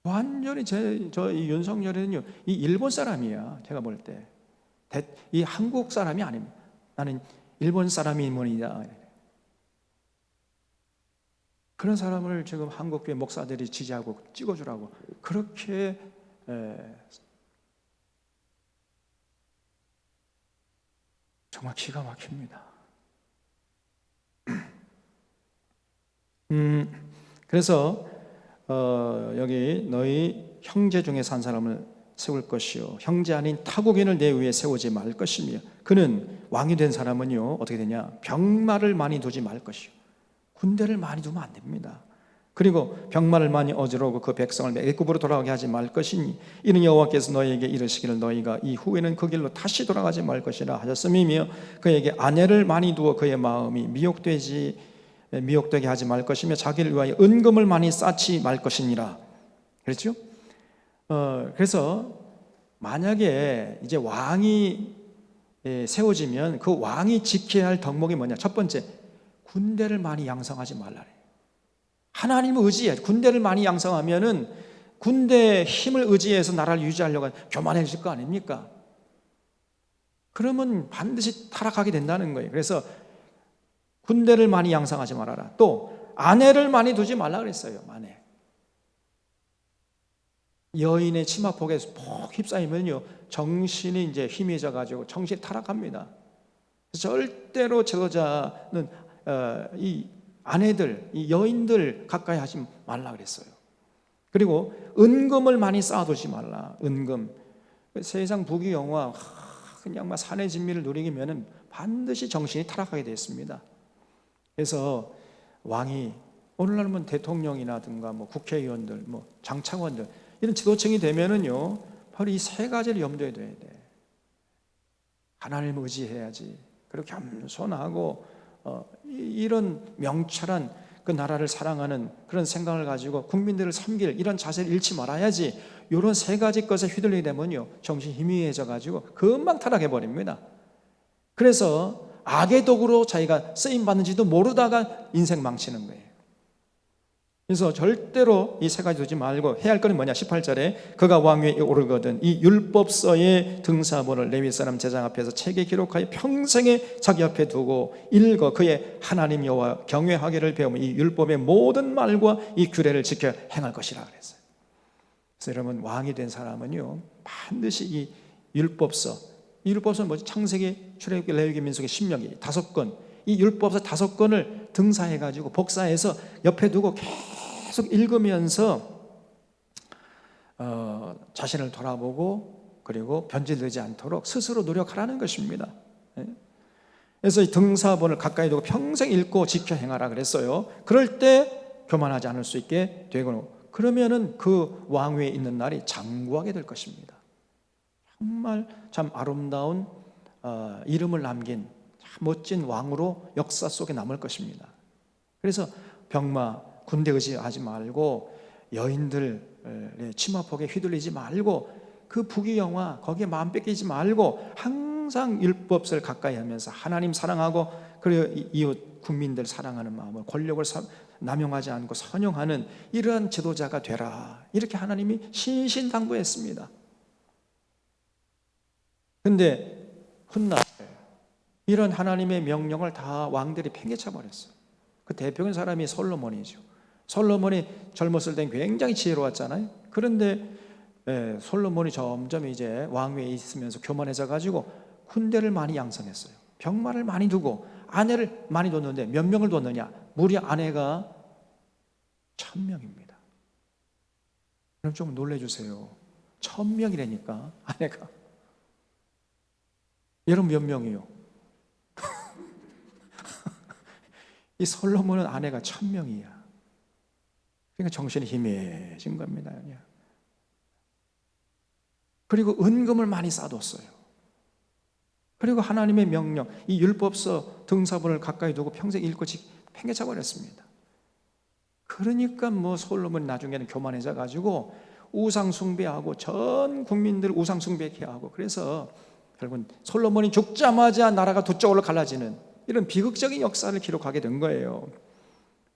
완전히 이 윤석열은요, 이 일본 사람이야, 제가 볼 때. 이 한국 사람이 아닙니다. 나는 일본 사람이니이다. 그런 사람을 지금 한국교회 목사들이 지지하고 찍어주라고 그렇게 정말 기가 막힙니다. 그래서 여기 너희 형제 중에서 한 사람을 세울 것이요 형제 아닌 타국인을 내 위에 세우지 말 것이며 그는 왕이 된 사람은요 어떻게 되냐 병마를 많이 두지 말 것이요 군대를 많이 두면 안 됩니다. 그리고 병마를 많이 어지르고 그 백성을 애굽으로 돌아가게 하지 말 것이니 이는 여호와께서 너희에게 이르시기를 너희가 이후에는 그 길로 다시 돌아가지 말 것이라 하셨음이며 그에게 아내를 많이 두어 그의 마음이 미혹되게 하지 말 것이며 자기를 위하여 은금을 많이 쌓지 말 것이니라. 그렇죠? 그래서 만약에 이제 왕이 세워지면 그 왕이 지켜야 할 덕목이 뭐냐? 첫 번째, 군대를 많이 양성하지 말라래. 하나님을 의지해. 군대를 많이 양성하면은 군대의 힘을 의지해서 나라를 유지하려고 교만해질 거 아닙니까? 그러면 반드시 타락하게 된다는 거예요. 그래서 군대를 많이 양성하지 말아라. 또 아내를 많이 두지 말라 그랬어요. 아내. 여인의 치마폭에 푹 휩싸이면요 정신이 이제 희미해져 가지고 정신이 타락합니다. 절대로 지도자는 이 아내들, 이 여인들 가까이 하지 말라 그랬어요. 그리고 은금을 많이 쌓아두지 말라. 은금. 세상 부귀영화 그냥 막 산의 진미를 누리기면은 반드시 정신이 타락하게 되어 있습니다. 그래서 왕이 오늘날은 대통령이라든가 뭐 국회의원들, 뭐 장차관들 이런 지도층이 되면은요 바로 이 세 가지를 염두에 둬야 돼. 하나님을 의지해야지. 그리고 겸손하고 이런 명철한 그 나라를 사랑하는 그런 생각을 가지고 국민들을 섬길 이런 자세를 잃지 말아야지. 이런 세 가지 것에 휘둘리게 되면요 정신이 희미해져 가지고 금방 타락해 버립니다. 그래서 악의 도구로 자기가 쓰임 받는지도 모르다가 인생 망치는 거예요. 그래서 절대로 이 세 가지 두지 말고 해야 할 건 뭐냐? 18절에 그가 왕위에 오르거든 이 율법서의 등사본을 레위 사람 제장 앞에서 책에 기록하여 평생에 자기 앞에 두고 읽어 그의 하나님 여호와 경외하기를 배우면 이 율법의 모든 말과 이 규례를 지켜 행할 것이라 그랬어요. 그래서 여러분 왕이 된 사람은요 반드시 이 율법서, 이 율법서는 뭐지? 창세기, 출애굽기, 레위기, 민수기, 신명기 5권, 이 율법서 5권을 등사해가지고 복사해서 옆에 두고 계속 읽으면서 자신을 돌아보고 그리고 변질되지 않도록 스스로 노력하라는 것입니다. 그래서 이 등사본을 가까이 두고 평생 읽고 지켜 행하라 그랬어요. 그럴 때 교만하지 않을 수 있게 되고 그러면은 그 왕위에 있는 날이 장구하게 될 것입니다. 정말 참 아름다운 이름을 남긴 참 멋진 왕으로 역사 속에 남을 것입니다. 그래서 병마, 군대 의지하지 말고 여인들의 치마폭에 휘둘리지 말고 그 부귀영화 거기에 마음 뺏기지 말고 항상 율법서를 가까이 하면서 하나님 사랑하고 그리고 이웃 국민들 사랑하는 마음을 권력을 남용하지 않고 선용하는 이러한 지도자가 되라. 이렇게 하나님이 신신당부했습니다. 근데 훗날 이런 하나님의 명령을 다 왕들이 팽개쳐 버렸어요. 그 대표적인 사람이 솔로몬이죠. 솔로몬이 젊었을 땐 굉장히 지혜로웠잖아요. 그런데 솔로몬이 점점 이제 왕위에 있으면서 교만해져 가지고 군대를 많이 양성했어요. 병마를 많이 두고 아내를 많이 뒀는데 몇 명을 뒀느냐? 무려 아내가 1000명입니다. 그럼 좀 놀래주세요. 1000명이라니까 아내가. 여러분 몇 명이요? 이 솔로몬은 아내가 1000명이야. 그러니까 정신이 희미해진 겁니다. 그리고 은금을 많이 쌓아뒀어요. 그리고 하나님의 명령, 이 율법서 등사본을 가까이 두고 평생 읽고 팽개쳐 버렸습니다. 그러니까 뭐 솔로몬이 나중에는 교만해져 가지고 우상 숭배하고 전 국민들 우상 숭배케 하고 그래서 결국은 솔로몬이 죽자마자 나라가 두 쪽으로 갈라지는 이런 비극적인 역사를 기록하게 된 거예요.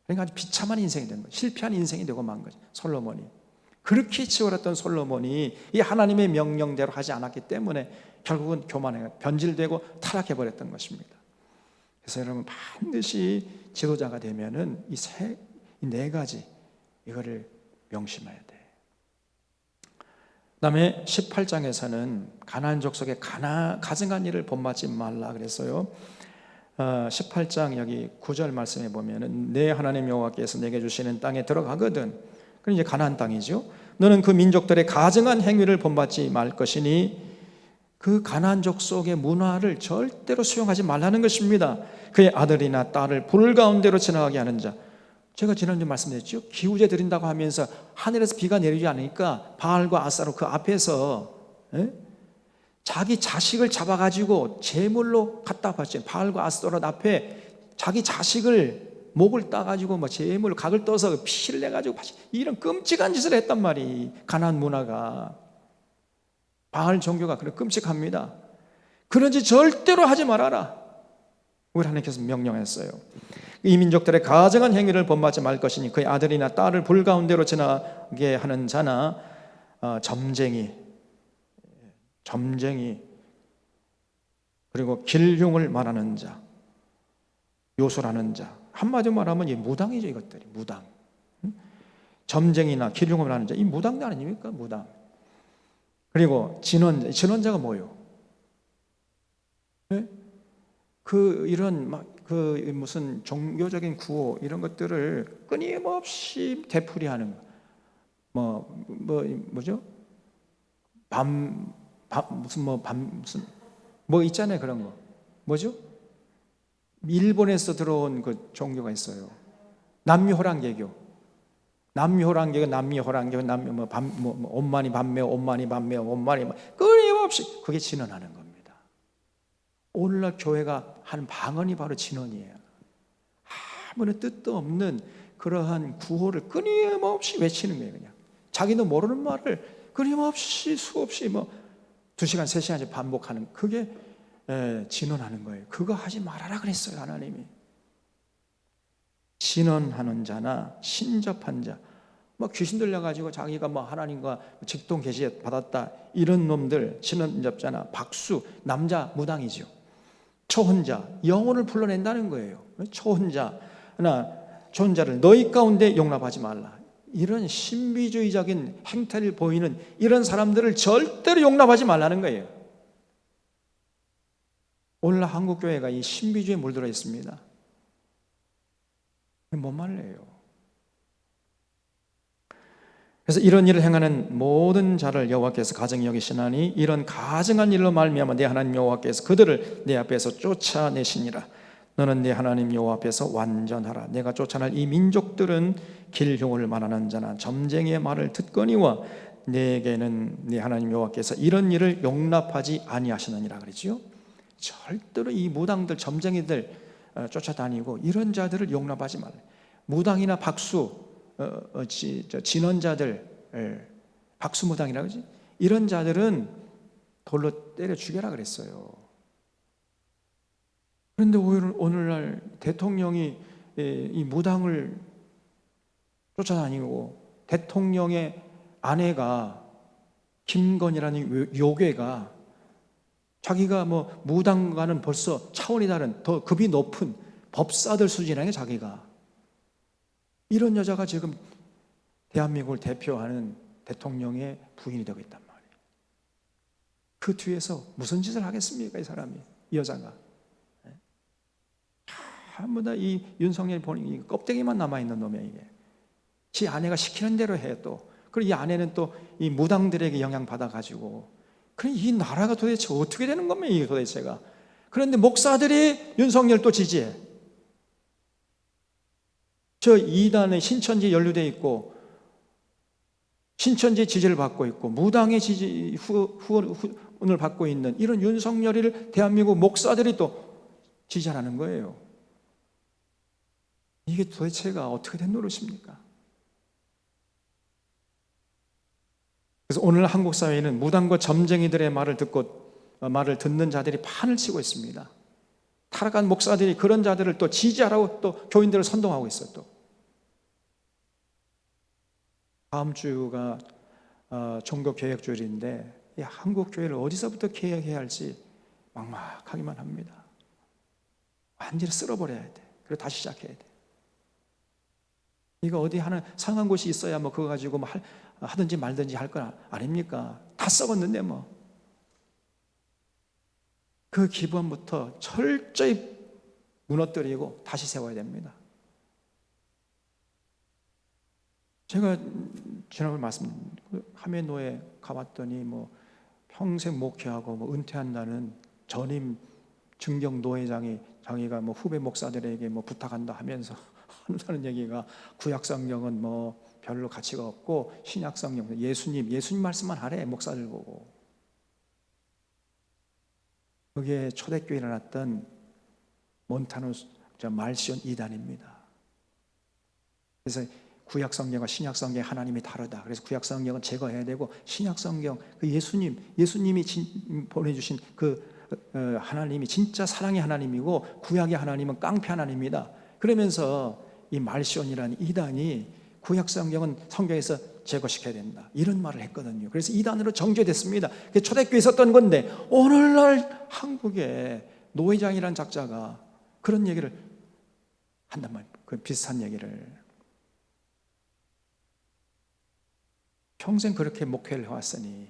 그러니까 아주 비참한 인생이 된 거예요. 실패한 인생이 되고 만 거죠. 솔로몬이. 그렇게 치열했던 솔로몬이 이 하나님의 명령대로 하지 않았기 때문에 결국은 교만해 변질되고 타락해버렸던 것입니다. 그래서 여러분 반드시 지도자가 되면은 이 네 가지 이거를 명심해야 돼. 그다음에 18장에서는 가나안 족속의 가증한 일을 본받지 말라 그랬어요. 18장 여기 9절 말씀에 보면은 내 하나님 여호와께서 내게 주시는 땅에 들어가거든. 그건 이제 가나안 땅이죠. 너는 그 민족들의 가증한 행위를 본받지 말 것이니 그 가나안 족속의 문화를 절대로 수용하지 말라는 것입니다. 그의 아들이나 딸을 불 가운데로 지나가게 하는 자. 제가 지난주에 말씀드렸죠. 기후제 드린다고 하면서 하늘에서 비가 내리지 않으니까 바알과 아사로 그 앞에서 자기 자식을 잡아가지고 제물로 갖다 바쳤어요. 바알과 아스토롯 앞에 자기 자식을 목을 따가지고 뭐 제물 각을 떠서 피를 내가지고 이런 끔찍한 짓을 했단 말이. 가나안 문화가, 바알 종교가 그렇게 끔찍합니다. 그런 짓 절대로 하지 말아라. 우리 하나님께서 명령했어요. 이 민족들의 가증한 행위를 본받지 말 것이니 그의 아들이나 딸을 불 가운데로 지나게 하는 자나 점쟁이 그리고 길흉을 말하는 자, 요술하는 자, 한마디로 말하면 이 무당이죠. 이것들이 무당. 점쟁이나 길흉을 말하는 자, 이 무당 아닙니까? 무당. 그리고 진원자가 뭐예요? 네? 이런 무슨 종교적인 구호 이런 것들을 끊임없이 되풀이하는 뭐죠? 무슨 있잖아요. 그런 거 뭐죠? 일본에서 들어온 그 종교가 있어요. 남미호랑개교, 온만이 밤매 끊임없이 그게 진언하는 겁니다. 오늘날 교회가 하는 방언이 바로 진언이에요. 아무런 뜻도 없는 그러한 구호를 끊임없이 외치는 거예요. 그냥 자기도 모르는 말을 끊임없이 수없이 2시간 3시간씩 반복하는, 그게 진언하는 거예요. 그거 하지 말아라 그랬어요. 하나님이. 진언하는 자나 신접한 자, 귀신 들려가지고 자기가 하나님과 직동 계시 받았다 이런 놈들, 신언접자나 박수, 남자 무당이죠. 초혼자, 영혼을 불러낸다는 거예요. 초혼자를 너희 가운데 용납하지 말라. 이런 신비주의적인 행태를 보이는 이런 사람들을 절대로 용납하지 말라는 거예요. 오늘날 한국교회가 이 신비주의에 물들어 있습니다. 뭔 말이에요? 그래서 이런 일을 행하는 모든 자를 여호와께서 가증히 여기시나니 이런 가증한 일로 말미암아 내 하나님 여호와께서 그들을 내 앞에서 쫓아내시니라. 너는 내 하나님 여호와 앞에서 완전하라. 내가 쫓아낼 이 민족들은 길흉을 말하는 자나 점쟁이의 말을 듣거니와 내게는 내 하나님 여호와께서 이런 일을 용납하지 아니하시느니라 그러지요. 절대로 이 무당들, 점쟁이들 쫓아다니고 이런 자들을 용납하지 말라. 무당이나 박수, 진언자들, 박수무당이라고 그러지? 이런 자들은 돌로 때려 죽여라 그랬어요. 그런데 오늘날 대통령이 이 무당을 쫓아다니고 대통령의 아내가 김건희라는 요괴가 자기가 무당과는 벌써 차원이 다른 더 급이 높은 법사들 수준이라는 자기가, 이런 여자가 지금 대한민국을 대표하는 대통령의 부인이 되고 있단 말이에요. 그 뒤에서 무슨 짓을 하겠습니까? 이 사람이, 이 여자가. 전부 다 이 윤석열이 보니 껍데기만 남아있는 놈이야. 이게 지 아내가 시키는 대로 해. 또 그리고 이 아내는 또 이 무당들에게 영향받아가지고, 그럼 이 나라가 도대체 어떻게 되는 겁니까? 이게 도대체가. 그런데 목사들이 윤석열 또 지지해. 저 이단의 신천지에 연루되어 있고 신천지의 지지를 받고 있고 무당의 지지 후원을 받고 있는 이런 윤석열이를 대한민국 목사들이 또 지지하는 거예요. 이게 도대체가 어떻게 된 노릇입니까? 그래서 오늘 한국 사회에는 무당과 점쟁이들의 말을 듣는 자들이 판을 치고 있습니다. 타락한 목사들이 그런 자들을 또 지지하라고 또 교인들을 선동하고 있어요. 또 다음 주가 종교개혁주일인데 한국 교회를 어디서부터 개혁해야 할지 막막하기만 합니다. 완전히 쓸어버려야 돼. 그리고 다시 시작해야 돼. 이거 어디 하나 상한 곳이 있어야 뭐 그거 가지고 뭐 하든지 말든지 할 거 아닙니까? 다 썩었는데 뭐. 그 기본부터 철저히 무너뜨리고 다시 세워야 됩니다. 제가 지난번에 하메노에 가봤더니 뭐 평생 목회하고 뭐 은퇴한다는 전임 증경 노회장이 자기가 뭐 후배 목사들에게 뭐 부탁한다 하면서 한다는 얘기가 구약 성경은 뭐 별로 가치가 없고 신약 성경 예수님 말씀만 하래 목사들 보고. 그게 초대교회에 일어났던 몬타누스 말시온 이단입니다. 그래서 구약 성경과 신약 성경 하나님이 다르다. 그래서 구약 성경은 제거해야 되고 신약 성경 그 예수님이 보내주신 그 하나님이 진짜 사랑의 하나님이고 구약의 하나님은 깡패 하나님이다. 그러면서 이 말시온이라는 이단이 구약 성경은 성경에서 제거시켜야 된다. 이런 말을 했거든요. 그래서 이단으로 정죄됐습니다. 그게 초대교회에 있었던 건데 오늘날 한국의 노회장이라는 작자가 그런 얘기를 한단 말이에요. 그 비슷한 얘기를. 평생 그렇게 목회를 해왔으니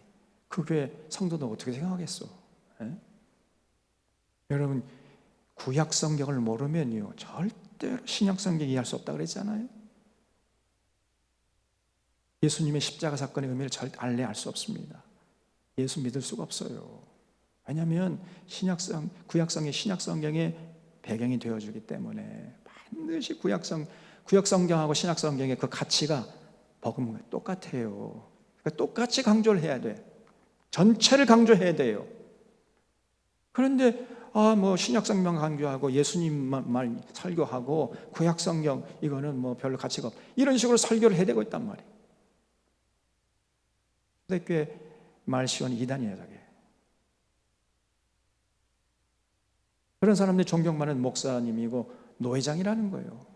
그 교회 성도는 어떻게 생각하겠어? 에? 여러분 구약 성경을 모르면요 절대로 신약 성경 이해할 수 없다 그랬잖아요. 예수님의 십자가 사건의 의미를 절대 알수 없습니다. 예수 믿을 수가 없어요. 왜냐하면 구약성의 신약 성경의 배경이 되어주기 때문에 반드시 구약 성경하고 신약 성경의 그 가치가 복음과 똑같아요. 그러니까 똑같이 강조를 해야 돼. 전체를 강조해야 돼요. 그런데 뭐 신약 성경 강조하고 예수님만 말 설교하고 구약 성경 이거는 뭐 별로 가치가 없. 이런 식으로 설교를 해대고 있단 말이에요. 초대교회 말시온 이단이에요, 저게. 그런 사람들이 존경받는 목사님이고 노회장이라는 거예요.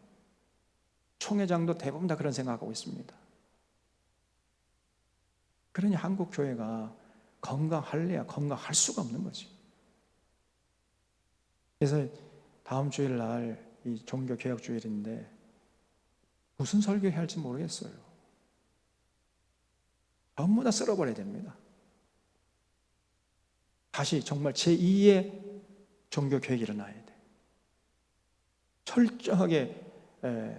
총회장도 대부분 다 그런 생각하고 있습니다. 그러니 한국 교회가 건강할래야 건강할 수가 없는 거지. 그래서 다음 주일 날 이 종교 개혁 주일인데 무슨 설교해야 할지 모르겠어요. 전부 다 쓸어버려야 됩니다. 다시 정말 제2의 종교 개혁이 일어나야 돼. 철저하게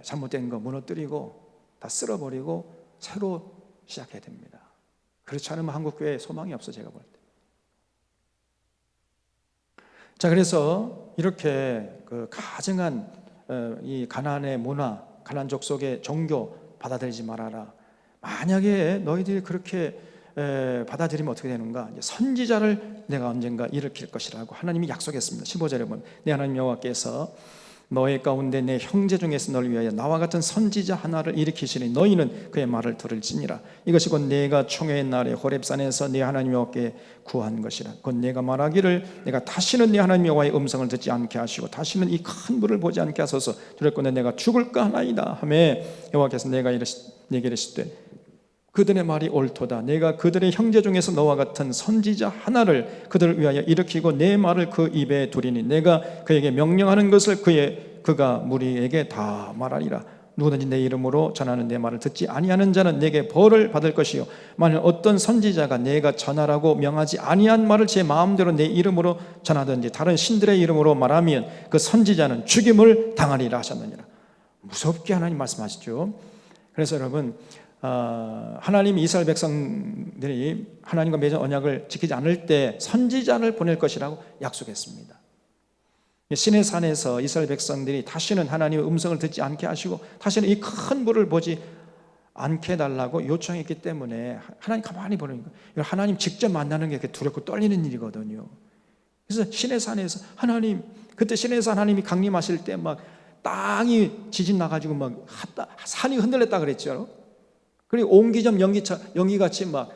잘못된 거 무너뜨리고 다 쓸어버리고 새로 시작해야 됩니다. 그렇지 않으면 한국교회에 소망이 없어 제가 볼 때. 자, 그래서 이렇게 그 가증한 이 가나안의 문화, 가나안 족속의 종교 받아들이지 말아라. 만약에 너희들이 그렇게 받아들이면 어떻게 되는가? 선지자를 내가 언젠가 일으킬 것이라고 하나님이 약속했습니다. 15절에 보면 내 하나님 여호와께서 너희 가운데 내 형제 중에서 너를 위하여 나와 같은 선지자 하나를 일으키시니 너희는 그의 말을 들을지니라. 이것이 곧 내가 총회의 날에 호렙산에서 내 하나님 여호와께 구한 것이라. 곧 내가 말하기를 내가 다시는 내 하나님 여호와의 음성을 듣지 않게 하시고 다시는 이 큰 불을 보지 않게 하소서. 두렵건대 내가 죽을까 하나이다 하매 여호와께서 내게 이르시되 그들의 말이 옳도다. 내가 그들의 형제 중에서 너와 같은 선지자 하나를 그들을 위하여 일으키고 내 말을 그 입에 두리니 내가 그에게 명령하는 것을 그가 무리에게 다 말하리라. 누구든지 내 이름으로 전하는 내 말을 듣지 아니하는 자는 내게 벌을 받을 것이요 만일 어떤 선지자가 내가 전하라고 명하지 아니한 말을 제 마음대로 내 이름으로 전하든지 다른 신들의 이름으로 말하면 그 선지자는 죽임을 당하리라 하셨느니라. 무섭게 하나님 말씀하시죠. 그래서 여러분 하나님 이스라엘 백성들이 하나님과 맺은 언약을 지키지 않을 때 선지자를 보낼 것이라고 약속했습니다. 시내 산에서 이스라엘 백성들이 다시는 하나님의 음성을 듣지 않게 하시고 다시는 이 큰 불을 보지 않게 해달라고 요청했기 때문에 하나님 가만히 보니까 하나님 직접 만나는 게 이렇게 두렵고 떨리는 일이거든요. 그래서 시내 산에서 그때 시내 산 하나님이 강림하실 때 막 땅이 지진 나가지고 막 산이 흔들렸다 그랬죠. 그리고 옹기점 연기같이 막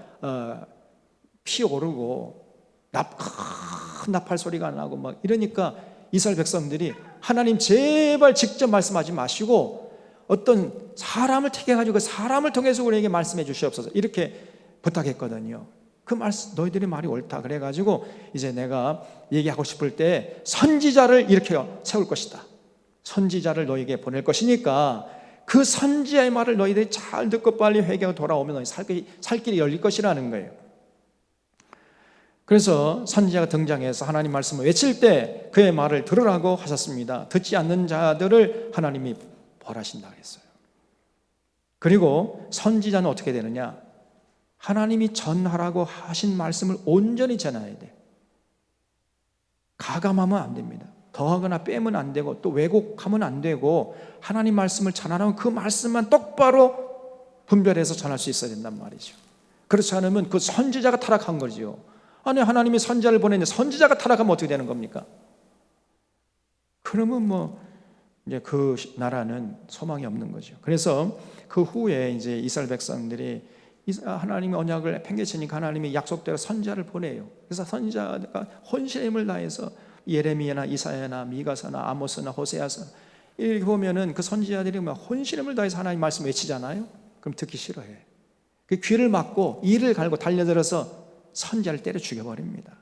피오르고 큰 나팔 소리가 나고 막 이러니까 이스라엘 백성들이 하나님 제발 직접 말씀하지 마시고 어떤 사람을 택해가지고 그 사람을 통해서 우리에게 말씀해 주시옵소서 이렇게 부탁했거든요. 그 말씀 너희들의 말이 옳다. 그래가지고 이제 내가 얘기하고 싶을 때 선지자를 이렇게 세울 것이다. 선지자를 너에게 보낼 것이니까 그 선지자의 말을 너희들이 잘 듣고 빨리 회개하고 돌아오면 너희 살 길이 열릴 것이라는 거예요. 그래서 선지자가 등장해서 하나님 말씀을 외칠 때 그의 말을 들으라고 하셨습니다. 듣지 않는 자들을 하나님이 벌하신다 그랬어요. 그리고 선지자는 어떻게 되느냐? 하나님이 전하라고 하신 말씀을 온전히 전해야 돼. 가감하면 안 됩니다. 더하거나 빼면 안 되고 또 왜곡하면 안 되고 하나님 말씀을 전하라면 그 말씀만 똑바로 분별해서 전할 수 있어야 된단 말이죠. 그렇지 않으면 그 선지자가 타락한 거죠. 아니 하나님이 선지자를 보냈는데 선지자가 타락하면 어떻게 되는 겁니까? 그러면 뭐 이제 그 나라는 소망이 없는 거죠. 그래서 그 후에 이제 이스라엘 백성들이 하나님의 언약을 팽개치니까 하나님이 약속대로 선지자를 보내요. 그래서 선지자가 혼신의 힘을 다해서 예레미야나 이사야나 미가서나 아모스나 호세아서 이렇게 보면은 그 선지자들이 혼신의 힘을 다해서 하나님 말씀 외치잖아요. 그럼 듣기 싫어해. 그 귀를 막고 이를 갈고 달려들어서 선지자를 때려 죽여버립니다.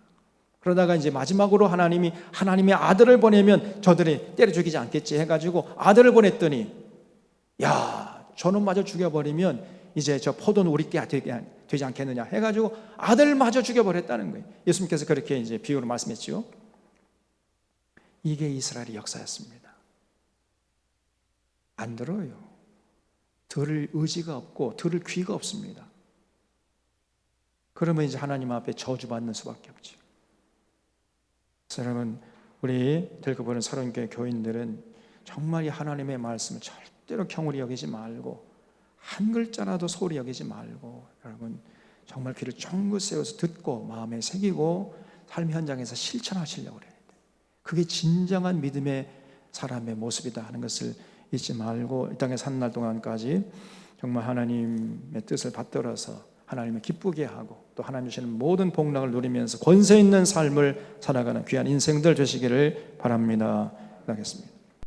그러다가 이제 마지막으로 하나님이 하나님의 아들을 보내면 저들이 때려 죽이지 않겠지 해가지고 아들을 보냈더니 야 저놈마저 죽여버리면 이제 저 포도는 우리 게 되지 않겠느냐 해가지고 아들마저 죽여버렸다는 거예요. 예수님께서 그렇게 이제 비유로 말씀했죠. 이게 이스라엘의 역사였습니다. 안 들어요. 들을 의지가 없고 들을 귀가 없습니다. 그러면 이제 하나님 앞에 저주받는 수밖에 없죠. 그래서 여러분 우리 들고보는 사랑교회 교인들은 정말 이 하나님의 말씀을 절대로 경홀히 여기지 말고 한 글자라도 소홀히 여기지 말고 여러분 정말 귀를 쫑긋 세워서 듣고 마음에 새기고 삶 현장에서 실천하시려고 해야 돼요. 그게 진정한 믿음의 사람의 모습이다 하는 것을 잊지 말고 이 땅에 사는 날 동안까지 정말 하나님의 뜻을 받들어서 하나님을 기쁘게 하고 또 하나님 주시는 모든 복락을 누리면서 권세 있는 삶을 살아가는 귀한 인생들 되시기를 바랍니다. 기도하겠습니다.